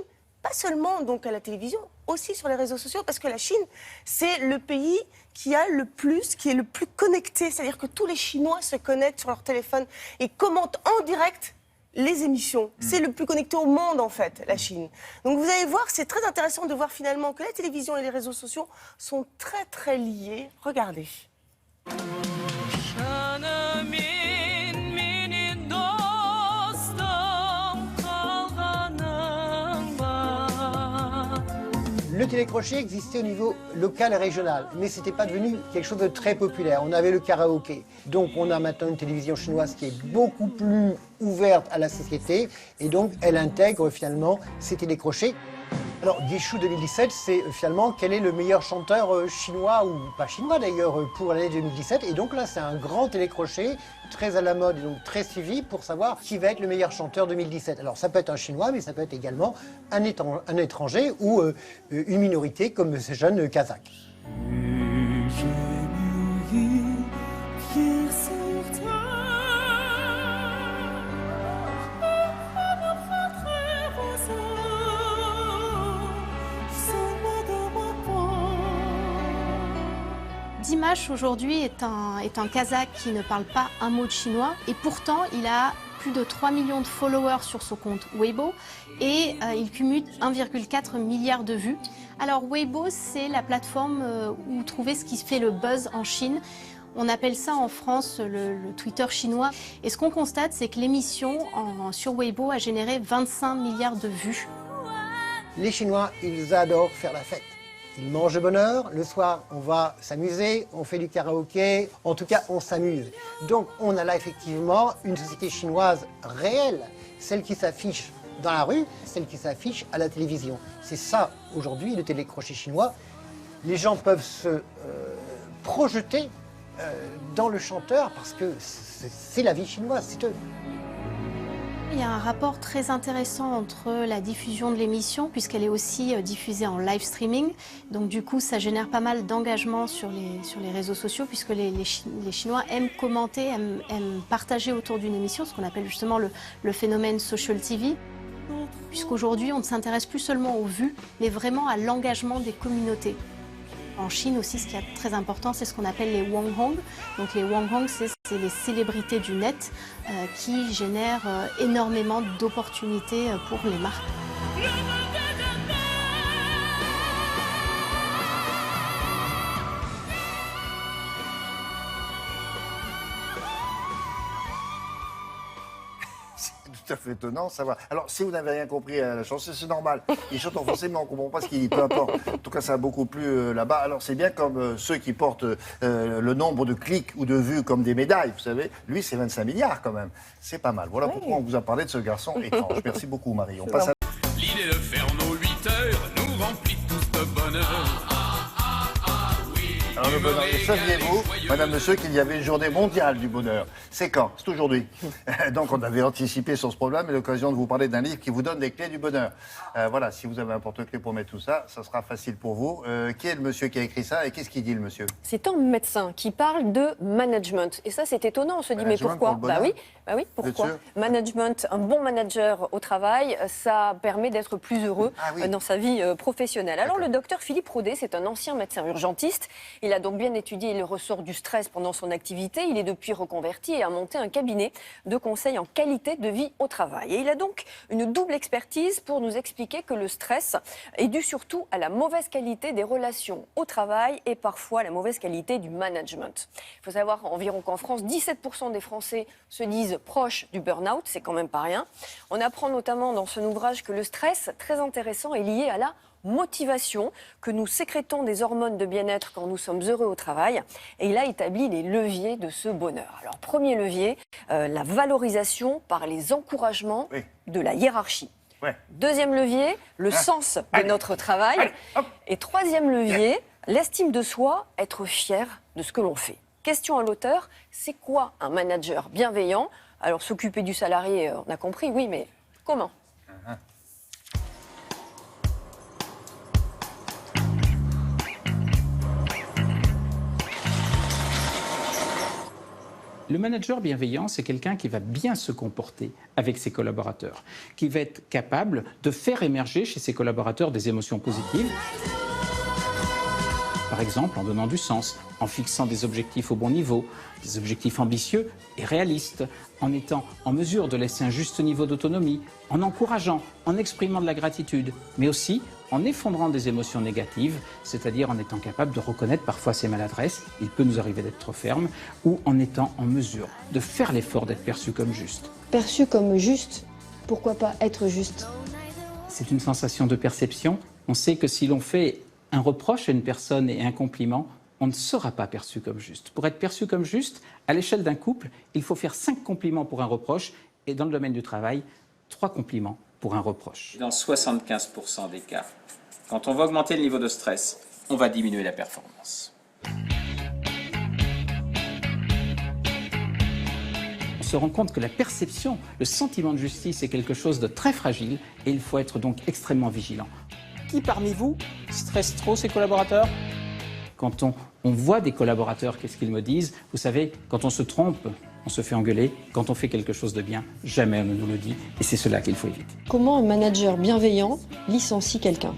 pas seulement donc à la télévision, aussi sur les réseaux sociaux, parce que la Chine, c'est le pays qui est le plus connecté. C'est-à-dire que tous les Chinois se connectent sur leur téléphone et commentent en direct les émissions. C'est le plus connecté au monde, en fait, la Chine. Donc vous allez voir, c'est très intéressant de voir finalement que la télévision et les réseaux sociaux sont très, très liés. Regardez. Le télécrochet existait au niveau local et régional, mais ce n'était pas devenu quelque chose de très populaire. On avait le karaoké. Donc on a maintenant une télévision chinoise qui est beaucoup plus ouverte à la société, et donc elle intègre finalement ces télécrochets. Alors, Guichou 2017, c'est finalement quel est le meilleur chanteur chinois, ou pas chinois d'ailleurs, pour l'année 2017. Et donc là, c'est un grand télécrochet, très à la mode et donc très suivi pour savoir qui va être le meilleur chanteur 2017. Alors, ça peut être un chinois, mais ça peut être également un étranger ou une minorité comme ces jeunes kazakhs. Dimash aujourd'hui est un Kazakh qui ne parle pas un mot de chinois et pourtant il a plus de 3 millions de followers sur son compte Weibo et il cumule 1,4 milliard de vues. Alors Weibo, c'est la plateforme où trouver ce qui fait le buzz en Chine. On appelle ça en France le Twitter chinois. Et ce qu'on constate, c'est que l'émission sur Weibo a généré 25 milliards de vues. Les Chinois, ils adorent faire la fête. Ils mangent de bonne heure, le soir on va s'amuser, on fait du karaoké, en tout cas on s'amuse. Donc on a là effectivement une société chinoise réelle, celle qui s'affiche dans la rue, celle qui s'affiche à la télévision. C'est ça aujourd'hui le télécrochet chinois. Les gens peuvent se projeter dans le chanteur parce que c'est la vie chinoise, c'est eux. Il y a un rapport très intéressant entre la diffusion de l'émission, puisqu'elle est aussi diffusée en live streaming. Donc du coup, ça génère pas mal d'engagement sur les réseaux sociaux, puisque les Chinois aiment commenter, aiment partager autour d'une émission, ce qu'on appelle justement le phénomène social TV. Puisqu'aujourd'hui, on ne s'intéresse plus seulement aux vues, mais vraiment à l'engagement des communautés. En Chine aussi, ce qui est très important, c'est ce qu'on appelle les Wanghong. Donc les Wanghong, c'est les célébrités du net qui génèrent énormément d'opportunités pour les marques. Tout à fait étonnant, ça va. Alors, si vous n'avez rien compris à la chanson, c'est normal. Il chante en français, mais on ne comprend pas ce qu'il dit, peu importe. En tout cas, ça a beaucoup plu là-bas. Alors, c'est bien comme ceux qui portent le nombre de clics ou de vues comme des médailles, vous savez. Lui, c'est 25 milliards quand même. C'est pas mal. Voilà pourquoi on vous a parlé de ce garçon étrange. Merci beaucoup, Marie. On passe à... L'idée de faire nos 8 heures nous remplit tous de bonheur. Alors le bonheur, et saviez-vous, madame, monsieur, qu'il y avait une journée mondiale du bonheur? C'est quand? C'est aujourd'hui. Donc on avait anticipé sur ce problème et l'occasion de vous parler d'un livre qui vous donne les clés du bonheur. Voilà, si vous avez un porte-clés pour mettre tout ça, ça sera facile pour vous. Qui est le monsieur qui a écrit ça et qu'est-ce qu'il dit le monsieur? C'est un médecin qui parle de management. Et ça, c'est étonnant. On se dit, mais pourquoi? Bah oui, pourquoi? Management, un bon manager au travail, ça permet d'être plus heureux dans sa vie professionnelle. Alors le docteur Philippe Rodet, c'est un ancien médecin urgentiste. Il a donc bien étudié le ressort du stress pendant son activité. Il est depuis reconverti et a monté un cabinet de conseil en qualité de vie au travail. Et il a donc une double expertise pour nous expliquer que le stress est dû surtout à la mauvaise qualité des relations au travail et parfois à la mauvaise qualité du management. Il faut savoir environ qu'en France, 17% des Français se disent proches du burn-out, c'est quand même pas rien. On apprend notamment dans son ouvrage que le stress, très intéressant, est lié à la motivation, que nous sécrétons des hormones de bien-être quand nous sommes heureux au travail. Et il a établi les leviers de ce bonheur. Alors, premier levier, la valorisation par les encouragements de la hiérarchie. Deuxième levier, le sens de notre travail. Et troisième levier, l'estime de soi, être fier de ce que l'on fait. Question à l'auteur, c'est quoi un manager bienveillant? Alors, s'occuper du salarié, on a compris, oui, mais comment? Le manager bienveillant, c'est quelqu'un qui va bien se comporter avec ses collaborateurs, qui va être capable de faire émerger chez ses collaborateurs des émotions positives. Par exemple, en donnant du sens, en fixant des objectifs au bon niveau, des objectifs ambitieux et réalistes, en étant en mesure de laisser un juste niveau d'autonomie, en encourageant, en exprimant de la gratitude, mais aussi en effondrant des émotions négatives, c'est-à-dire en étant capable de reconnaître parfois ses maladresses, il peut nous arriver d'être trop ferme, ou en étant en mesure de faire l'effort d'être perçu comme juste. Perçu comme juste, pourquoi pas être juste? C'est une sensation de perception. On sait que si l'on fait un reproche à une personne et un compliment, on ne sera pas perçu comme juste. Pour être perçu comme juste, à l'échelle d'un couple, il faut faire 5 compliments pour un reproche, et dans le domaine du travail, 3 compliments pour un reproche. Dans 75% des cas, quand on va augmenter le niveau de stress, on va diminuer la performance. On se rend compte que la perception, le sentiment de justice est quelque chose de très fragile et il faut être donc extrêmement vigilant. Qui parmi vous stresse trop ses collaborateurs? Quand on voit des collaborateurs, qu'est-ce qu'ils me disent? Vous savez, quand on se trompe, on se fait engueuler. Quand on fait quelque chose de bien, jamais on ne nous le dit. Et c'est cela qu'il faut éviter. Comment un manager bienveillant licencie quelqu'un?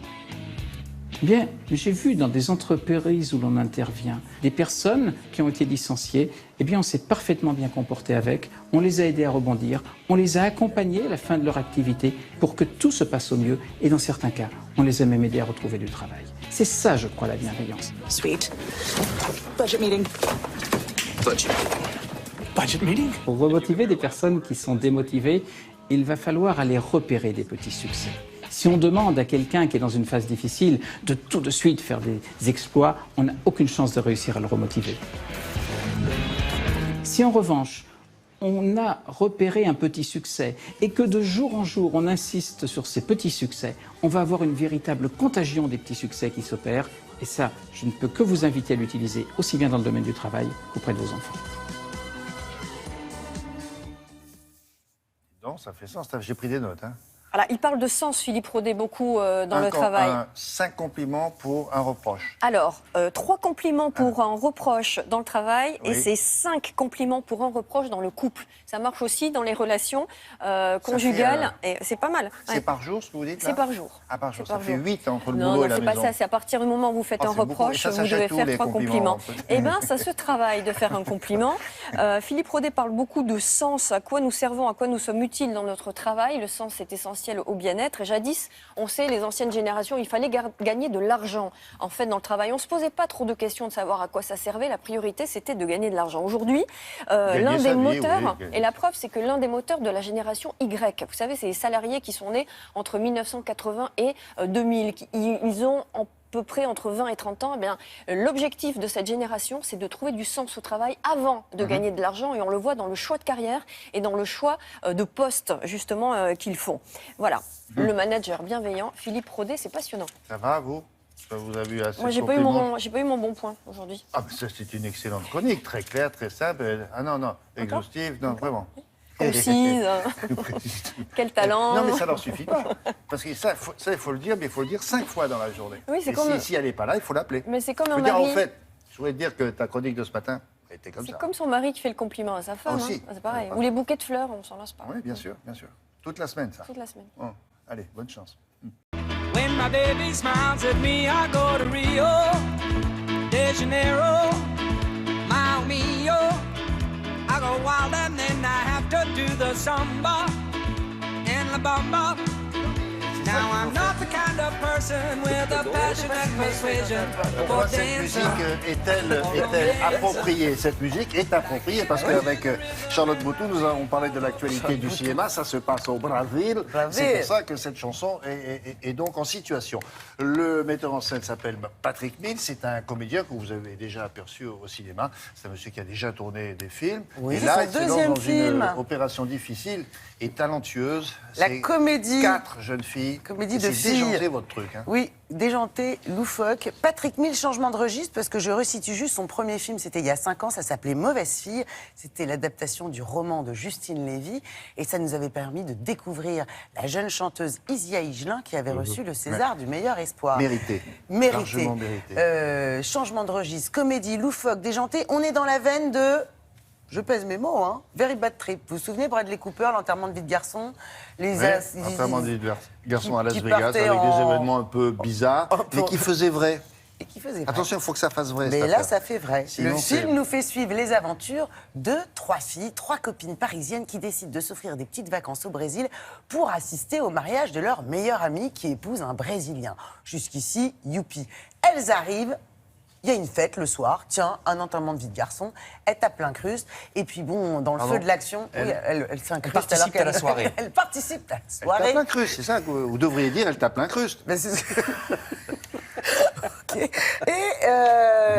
Bien, j'ai vu dans des entreprises où l'on intervient, des personnes qui ont été licenciées, eh bien on s'est parfaitement bien comporté avec, on les a aidés à rebondir, on les a accompagnés à la fin de leur activité pour que tout se passe au mieux et dans certains cas, on les a même aidés à retrouver du travail. C'est ça, je crois, la bienveillance. Sweet. Budget meeting. Budget. Budget meeting. Pour remotiver des personnes qui sont démotivées, il va falloir aller repérer des petits succès. Si on demande à quelqu'un qui est dans une phase difficile de tout de suite faire des exploits, on n'a aucune chance de réussir à le remotiver. Si en revanche, on a repéré un petit succès et que de jour en jour, on insiste sur ces petits succès, on va avoir une véritable contagion des petits succès qui s'opèrent. Et ça, je ne peux que vous inviter à l'utiliser aussi bien dans le domaine du travail qu'auprès de vos enfants. Non, ça fait sens. J'ai pris des notes. Voilà, il parle de sens, Philippe Rodet, beaucoup dans le travail. 5 compliments pour un reproche. Alors, 3 compliments pour un reproche dans le travail et c'est 5 compliments pour un reproche dans le couple. Ça marche aussi dans les relations conjugales et c'est pas mal. C'est par jour ce que vous dites là? C'est par jour. Ah, par jour. Ça fait 8 entre le boulot et la maison. Non, c'est pas ça. C'est à partir du moment où vous faites un reproche, vous devez faire 3 compliments. Eh bien, ça se travaille de faire un compliment. Philippe Rodet parle beaucoup de sens, à quoi nous servons, à quoi nous sommes utiles dans notre travail. Le sens, c'est essentiel au bien-être. Et jadis, on sait, les anciennes générations, il fallait gagner de l'argent. En fait, dans le travail, on ne se posait pas trop de questions de savoir à quoi ça servait. La priorité, c'était de gagner de l'argent. Aujourd'hui, l'un des moteurs, et la preuve, c'est que l'un des moteurs de la génération Y, vous savez, c'est les salariés qui sont nés entre 1980 et 2000. Ils ont en peu près entre 20 et 30 ans, eh bien, l'objectif de cette génération, c'est de trouver du sens au travail avant de gagner de l'argent. Et on le voit dans le choix de carrière et dans le choix de poste, justement, qu'ils font. Voilà, le manager bienveillant, Philippe Rodet, c'est passionnant. Ça va, vous? Vous avez eu assez. Moi, j'ai pas eu mon bon point aujourd'hui. Ah, mais ça, c'est une excellente chronique, très claire, très simple. Ah non, exhaustive, non, vraiment. Concise. Quel talent. Non, mais ça n'en suffit pas. Parce que ça, il faut le dire, mais il faut le dire 5 fois dans la journée. Oui, c'est comme... Si elle n'est pas là, il faut l'appeler. Mais c'est comme un mari. mari. En fait, je voudrais te dire que ta chronique de ce matin était comme ça. C'est comme son mari qui fait le compliment à sa femme. Aussi. C'est pareil. Ou les bouquets de fleurs, on s'en lasse pas. Oui, bien sûr, bien sûr. Toute la semaine, ça. Toute la semaine. Bon, allez, bonne chance. When my baby smiles at me, I go to Rio de de Janeiro, Mile Mio. I go wild and then I have to do the samba and la bamba. Now I'm not the kind of person with a passionate persuasion for Cette musique dancing. est-elle appropriée? Cette musique est appropriée parce qu'avec Charlotte Boutou, nous avons parlé de l'actualité du cinéma. Ça se passe au Brésil. C'est pour ça que cette chanson est donc en situation. Le metteur en scène s'appelle Patrick Mills. C'est un comédien que vous avez déjà aperçu au cinéma. C'est un monsieur qui a déjà tourné des films. Oui, et c'est là, son il se lance deuxième dans film. une opération difficile et talentueuse. La C'est comédie. 4 jeunes filles. Comédie de C'est filles. déjanté votre truc. Hein. Oui, déjanté, loufoque. Patrick Mills, changement de registre, parce que je resitue juste son premier film, c'était il y a 5 ans, ça s'appelait Mauvaise fille. C'était l'adaptation du roman de Justine Lévy. Et ça nous avait permis de découvrir la jeune chanteuse Isia Higelin qui avait reçu le César du meilleur espoir. Mérité. Mérité. Largement mérité. Changement de registre, comédie, loufoque, déjanté. On est dans la veine de... Je pèse mes mots, hein. Very Bad Trip. Vous vous souvenez, Bradley Cooper, l'enterrement de vie de garçon, Enterrement de garçon à Las qui Vegas, avec partait des événements un peu bizarres, mais qui faisaient vrai. Et qui faisait vrai. Attention, il faut que ça fasse vrai. Mais cette là, affaire. ça fait vrai. Sinon, Le c'est- film nous fait suivre les aventures de 3 filles, 3 copines parisiennes qui décident de s'offrir des petites vacances au Brésil pour assister au mariage de leur meilleure amie qui épouse un Brésilien. Jusqu'ici, youpi. Elles arrivent. Il y a une fête le soir, tiens, un enterrement de vie de garçon, elle tape l'incruste, et puis bon, dans le Pardon feu de l'action, Elle- oui, elle s'incruste. participe alors à la qu'elle- soirée. Elle participe à la Elle soirée. tape l'incruste, c'est ça que vous devriez dire, elle tape l'incruste.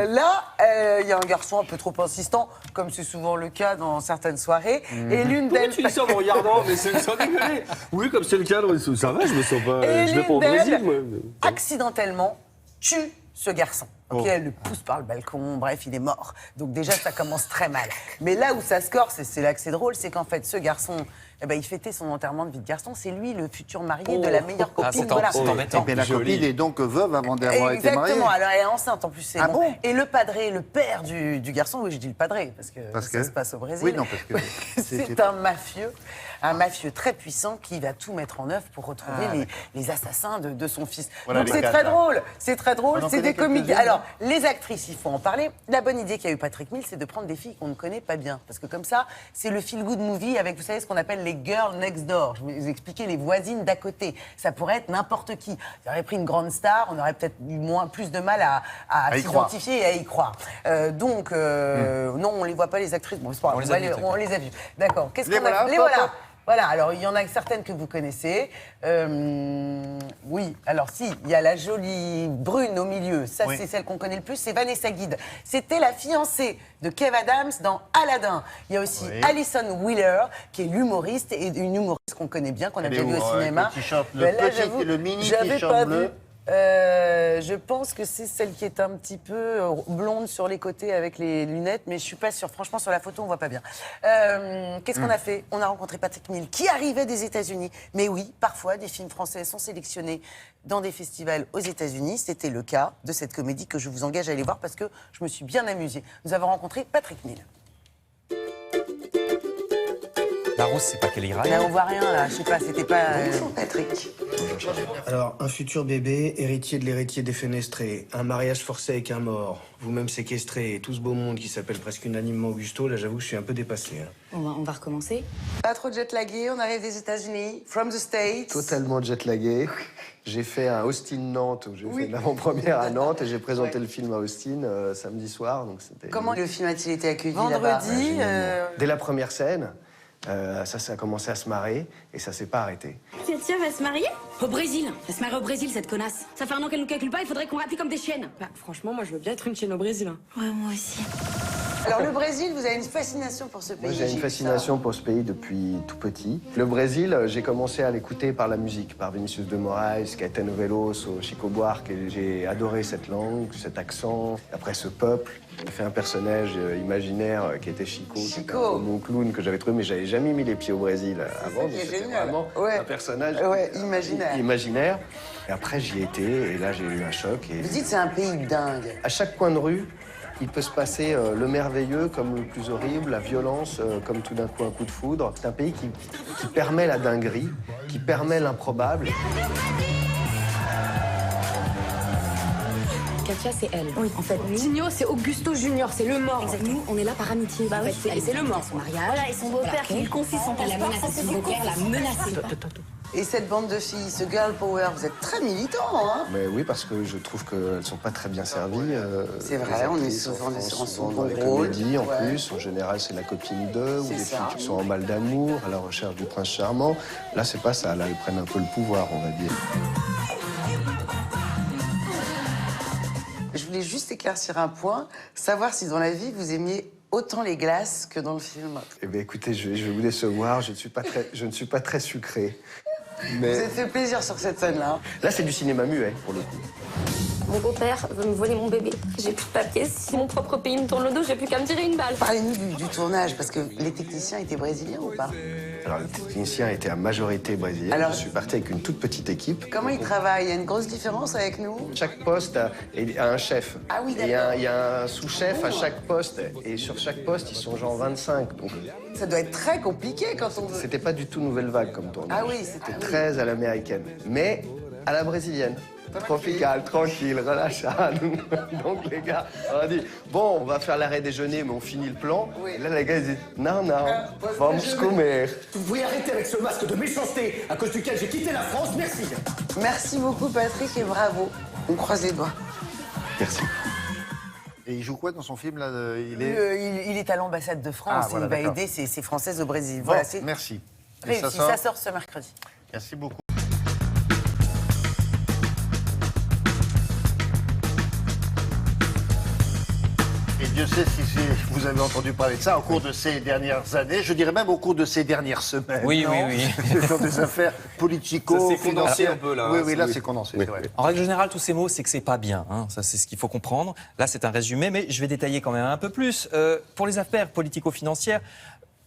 Là, il y a un garçon un peu trop insistant, comme c'est souvent le cas dans certaines soirées, et l'une Pourquoi d'elles... tu dis ça en me regardant? Mais c'est sans déconner. Oui, comme c'est le cadre, ça va, je me sens pas. Et Je vais pas au l'une Brésil, d'elles, moi. accidentellement, tue ce garçon. Ok, Oh. elle le pousse par le balcon, bref, il est mort. Donc déjà, ça commence très mal. Mais là où ça se corse, et c'est là que c'est drôle, c'est qu'en fait, ce garçon, eh ben, il fêtait son enterrement de vie de garçon. C'est lui le futur marié de la meilleure copine. Voilà. Et bien la copine est donc veuve avant d'avoir été mariée. Exactement, alors elle est enceinte en plus, c'est Ah bon. bon Et le padré, le père du garçon, oui, je dis le padré, parce que ça se passe au Brésil. Oui, non, parce que... C'est un mafieux très puissant qui va tout mettre en œuvre pour retrouver les assassins de son fils. Voilà Donc les c'est quatre, très là. drôle, c'est très drôle, On en c'est connaît des comédies. quelques-unes, Alors, les actrices, il faut en parler. La bonne idée qu'a eu Patrick Mills, c'est de prendre des filles qu'on ne connaît pas bien. Parce que comme ça, c'est le feel-good movie avec, vous savez, ce qu'on appelle les girls next door. Je vais vous expliquer les voisines d'à côté. Ça pourrait être n'importe qui. On aurait pris une grande star, on aurait peut-être eu plus de mal à y croire. s'identifier et à y croire. Non, on les voit pas, les actrices. Bon, c'est pas grave, on les a vues. D'accord. Qu'est-ce Les qu'on a voilà, Les hop, voilà. hop. Voilà, alors il y en a certaines que vous connaissez. Oui, alors si, il y a la jolie brune au milieu, ça Oui. c'est celle qu'on connaît le plus, c'est Vanessa Guide. C'était la fiancée de Kev Adams dans Aladdin. Il y a aussi Oui. Alison Wheeler, qui est l'humoriste, et une humoriste qu'on connaît bien, qu'on a Elle déjà est vu où, au cinéma. le t-shirt, le Ben là, petit- j'avoue, le mini j'avais t-shirt pas bleu. vu. Je pense que c'est celle qui est un petit peu blonde sur les côtés avec les lunettes, mais je suis pas sûre. Franchement, sur la photo, on voit pas bien. Qu'est-ce qu'on a fait? On a rencontré Patrick Mills, qui arrivait des États-Unis. Mais oui, parfois, des films français sont sélectionnés dans des festivals aux États-Unis. C'était le cas de cette comédie que je vous engage à aller voir parce que je me suis bien amusée. Nous avons rencontré Patrick Mills. La rose, c'est pas qu'elle ira. Là, on voit rien, là. Je sais pas, c'était pas... Patrick. Alors, un futur bébé, héritier de l'héritier défenestré, un mariage forcé avec un mort, vous-même séquestré, et tout ce beau monde qui s'appelle presque unanimement Augusto, là j'avoue que je suis un peu dépassé. Hein. On va recommencer. Pas trop jet-lagué, on arrive des États-Unis, from the States. Totalement jet-lagué. J'ai fait un Austin-Nantes, où j'ai fait une avant-première à Nantes, et j'ai présenté le film à Austin samedi soir. Donc c'était... Comment le film a-t-il été accueilli Vendredi, là-bas Dès la première scène, ça a commencé à se marrer, et ça s'est pas arrêté. Tia va se marier au Brésil. Elle se marie au Brésil, cette connasse. Ça fait un an qu'elle nous calcule pas, il faudrait qu'on rappuie comme des chiennes. Bah, franchement, moi, je veux bien être une chienne au Brésil. Ouais, moi aussi. Alors, le Brésil, vous avez une fascination pour ce pays. Moi, j'ai une fascination pour ce pays depuis tout petit. Le Brésil, j'ai commencé à l'écouter par la musique, par Vinicius de Moraes, Caetano Veloso, Chico Buarque, et j'ai adoré cette langue, cet accent, après ce peuple. J'ai fait un personnage imaginaire qui était Chico, qui était un bon clown que j'avais trouvé, mais j'avais jamais mis les pieds au Brésil avant. Donc c'était vraiment un personnage imaginaire. Et après, j'y étais, et là, j'ai eu un choc. Et... Vous dites c'est un pays dingue. À chaque coin de rue, il peut se passer le merveilleux comme le plus horrible, la violence comme tout d'un coup un coup de foudre. C'est un pays qui permet la dinguerie, qui permet l'improbable. Cap Sofia, c'est elle. Oui. En fait, Tigno, c'est Augusto Junior, c'est le mort. Exactement. Nous, on est là par amitié. Bah oui, c'est le mort. Son mariage. Voilà, et son beau-père qui lui confie son passeport. Elle a menacé son beau-père, l'a menacé. Et cette bande de filles, ce girl power, vous êtes très militants, hein? Mais oui, parce que je trouve qu'elles ne sont pas très bien servies. C'est vrai, on est souvent dans les comédies, en plus. En général, c'est la copine d'eux, ou des filles qui sont en mal d'amour, à la recherche du prince charmant. Là, c'est pas ça. Là, elles prennent un peu le pouvoir, on va dire. Je voulais juste éclaircir un point, savoir si dans la vie, vous aimiez autant les glaces que dans le film. Eh bien, écoutez, je vais vous décevoir. Je ne suis pas très sucré. Mais... Vous avez fait plaisir sur cette scène-là. Là, c'est du cinéma muet, pour le coup. Mon beau-père veut me voler mon bébé. J'ai plus de papier. Si mon propre pays me tourne le dos, j'ai plus qu'à me tirer une balle. Parlez-nous du tournage, parce que les techniciens étaient brésiliens ou pas? Alors, les techniciens étaient à majorité brésiliens. Alors, je suis parti avec une toute petite équipe. Comment ils travaillent? Il y a une grosse différence avec nous? Chaque poste a un chef. Ah oui, d'accord. Et il y a un sous-chef à chaque poste. Et sur chaque poste, ils sont genre 25. Donc... Ça doit être très compliqué quand on veut... C'était pas du tout nouvelle vague comme tournage. Ah oui, c'était... Très à l'américaine. Mais à la brésilienne. Tropical, tranquille, relâchable. Donc les gars, on a dit, bon, on va faire l'arrêt déjeuner, mais on finit le plan. Oui. Et là, les gars, ils disent, non, vamos comer. Vous pouvez arrêter avec ce masque de méchanceté à cause duquel j'ai quitté la France, merci. Merci beaucoup, Patrick, et bravo. On croise les doigts. Merci. Et il joue quoi dans son film là? Il est à l'ambassade de France, voilà, il va aider ces Françaises au Brésil. Bon, Voilà, merci. Réussi, ça sort ce mercredi. Merci beaucoup. Et Dieu sait si vous avez entendu parler de ça au cours de ces dernières années, je dirais même au cours de ces dernières semaines. Oui. Ce sont des affaires politico-financières. C'est condensé un peu là. Oui, là c'est condensé, c'est vrai. En règle générale, tous ces mots, c'est que c'est pas bien. Hein. Ça, c'est ce qu'il faut comprendre. Là, c'est un résumé, mais je vais détailler quand même un peu plus. Pour les affaires politico-financières,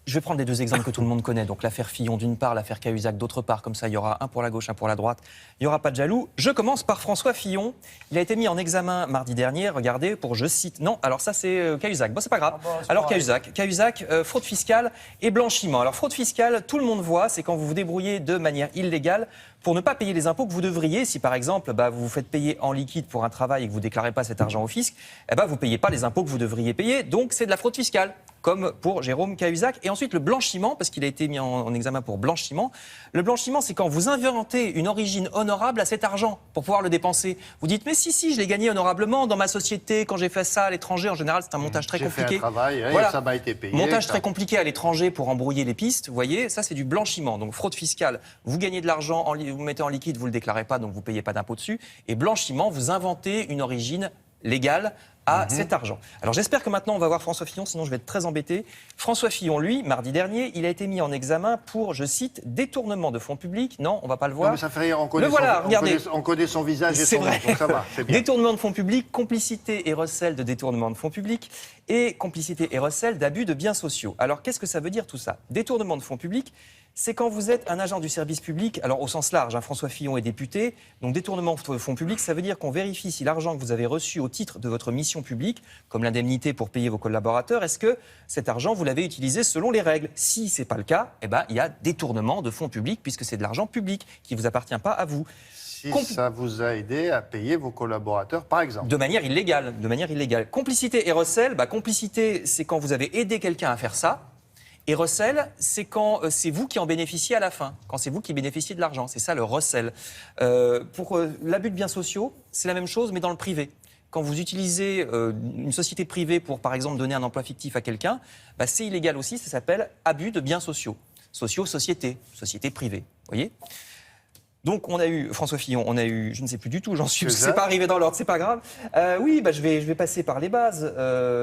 je vais prendre les deux exemples que tout le monde connaît. Donc l'affaire Fillon d'une part, l'affaire Cahuzac d'autre part. Comme ça, il y aura un pour la gauche, un pour la droite. Il n'y aura pas de jaloux. Je commence par François Fillon. Il a été mis en examen mardi dernier, regardez, pour, je cite... Non, alors ça, c'est Cahuzac. Bon, c'est pas grave. Alors Cahuzac, fraude fiscale et blanchiment. Alors fraude fiscale, tout le monde voit, c'est quand vous vous débrouillez de manière illégale pour ne pas payer les impôts que vous devriez. Si par exemple, vous vous faites payer en liquide pour un travail et que vous ne déclarez pas cet argent au fisc, vous ne payez pas les impôts que vous devriez payer. Donc c'est de la fraude fiscale, comme pour Jérôme Cahuzac. Et ensuite le blanchiment, parce qu'il a été mis en examen pour blanchiment. Le blanchiment, c'est quand vous inventez une origine honorable à cet argent pour pouvoir le dépenser. Vous dites, mais si, je l'ai gagné honorablement dans ma société, quand j'ai fait ça à l'étranger. En général, c'est un montage très compliqué. J'ai fait un travail, ça m'a été payé. Montage très compliqué à l'étranger pour embrouiller les pistes. Vous voyez, ça c'est du blanchiment. Donc fraude fiscale, vous gagnez de l'argent, vous mettez en liquide, vous ne le déclarez pas, donc vous ne payez pas d'impôt dessus. Et blanchiment, vous inventez une origine légale à cet argent. Alors j'espère que maintenant on va voir François Fillon, sinon je vais être très embêté. François Fillon, lui, mardi dernier, il a été mis en examen pour, je cite, détournement de fonds publics. Non, on ne va pas le voir. Non, mais ça fait rien, on connaît, on connaît son visage et son nom, donc ça va, c'est bien. Détournement de fonds publics, complicité et recel de détournement de fonds publics et complicité et recel d'abus de biens sociaux. Alors qu'est-ce que ça veut dire tout ça? Détournement de fonds publics, c'est quand vous êtes un agent du service public, alors au sens large, François Fillon est député, donc détournement de fonds publics, ça veut dire qu'on vérifie si l'argent que vous avez reçu au titre de votre mission publique, comme l'indemnité pour payer vos collaborateurs, est-ce que cet argent, vous l'avez utilisé selon les règles? Si ce n'est pas le cas, il y a détournement de fonds publics, puisque c'est de l'argent public qui ne vous appartient pas à vous. Si ça vous a aidé à payer vos collaborateurs, par exemple. De manière illégale. Complicité et recel, complicité, c'est quand vous avez aidé quelqu'un à faire ça. Et recel, c'est quand c'est vous qui en bénéficiez à la fin, quand c'est vous qui bénéficiez de l'argent. C'est ça le recel. Pour l'abus de biens sociaux, c'est la même chose, mais dans le privé. Quand vous utilisez une société privée pour, par exemple, donner un emploi fictif à quelqu'un, c'est illégal aussi, ça s'appelle abus de biens sociaux. Société privée, vous voyez ? Donc on a eu François Fillon, on a eu, je ne sais plus du tout, j'en suis, c'est pas arrivé dans l'ordre, c'est pas grave. Je vais passer par les bases.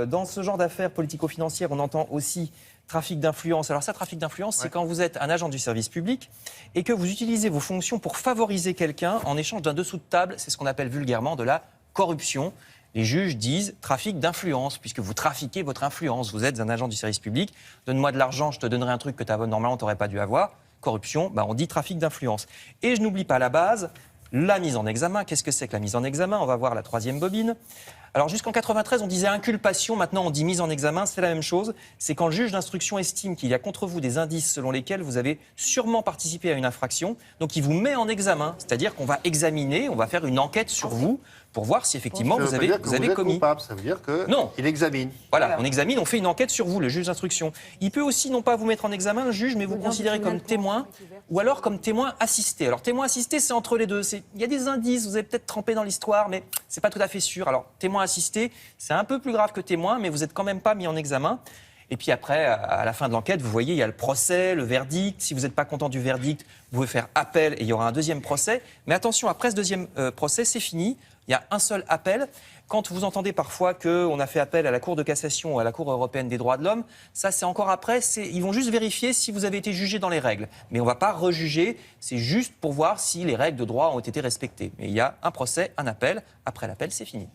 Dans ce genre d'affaires politico-financières, on entend aussi trafic d'influence. Alors ça, trafic d'influence, c'est quand vous êtes un agent du service public et que vous utilisez vos fonctions pour favoriser quelqu'un en échange d'un dessous de table. C'est ce qu'on appelle vulgairement de la corruption. Les juges disent trafic d'influence, puisque vous trafiquez votre influence. Vous êtes un agent du service public, donne-moi de l'argent, je te donnerai un truc que normalement tu n'aurais pas dû avoir. Corruption, on dit trafic d'influence. Et je n'oublie pas la base, la mise en examen. Qu'est-ce que c'est que la mise en examen? On va voir la troisième bobine. Alors jusqu'en 93, on disait inculpation, maintenant on dit mise en examen, c'est la même chose. C'est quand le juge d'instruction estime qu'il y a contre vous des indices selon lesquels vous avez sûrement participé à une infraction, donc il vous met en examen, c'est-à-dire qu'on va examiner, on va faire une enquête sur vous pour voir si effectivement Ça vous veut avez, pas dire que vous avez êtes commis. coupable, ça veut dire que Non. il examine. Voilà, on examine, on fait une enquête sur vous, le juge d'instruction. Il peut aussi non pas vous mettre en examen, le juge, mais vous considérer comme témoin ou alors comme témoin assisté. Alors témoin assisté, c'est entre les deux. Il y a des indices, vous avez peut-être trempé dans l'histoire, mais c'est pas tout à fait sûr. Alors témoin assisté, c'est un peu plus grave que témoin, mais vous n'êtes quand même pas mis en examen. Et puis après, à la fin de l'enquête, vous voyez, il y a le procès, le verdict. Si vous n'êtes pas content du verdict, vous pouvez faire appel et il y aura un deuxième procès. Mais attention, après ce deuxième procès, c'est fini. Il y a un seul appel. Quand vous entendez parfois qu'on a fait appel à la Cour de cassation ou à la Cour européenne des droits de l'homme, ça c'est encore après. Ils vont juste vérifier si vous avez été jugé dans les règles. Mais on ne va pas rejuger, c'est juste pour voir si les règles de droit ont été respectées. Mais il y a un procès, un appel. Après l'appel, c'est fini.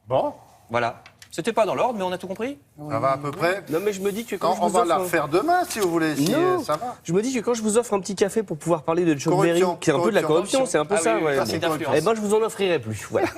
Bon. Voilà. C'était pas dans l'ordre, mais on a tout compris. Ça va à peu près. Non, mais je me dis que quand je On vous va offre la refaire demain, si vous voulez. Si, non, ça va. je me dis que quand je vous offre un petit café pour pouvoir parler de Chuck Berry, qui est un peu de la corruption, c'est un peu Ah ça. oui, Ouais. ça, c'est corruption. Eh ben, je vous en offrirai plus. Voilà.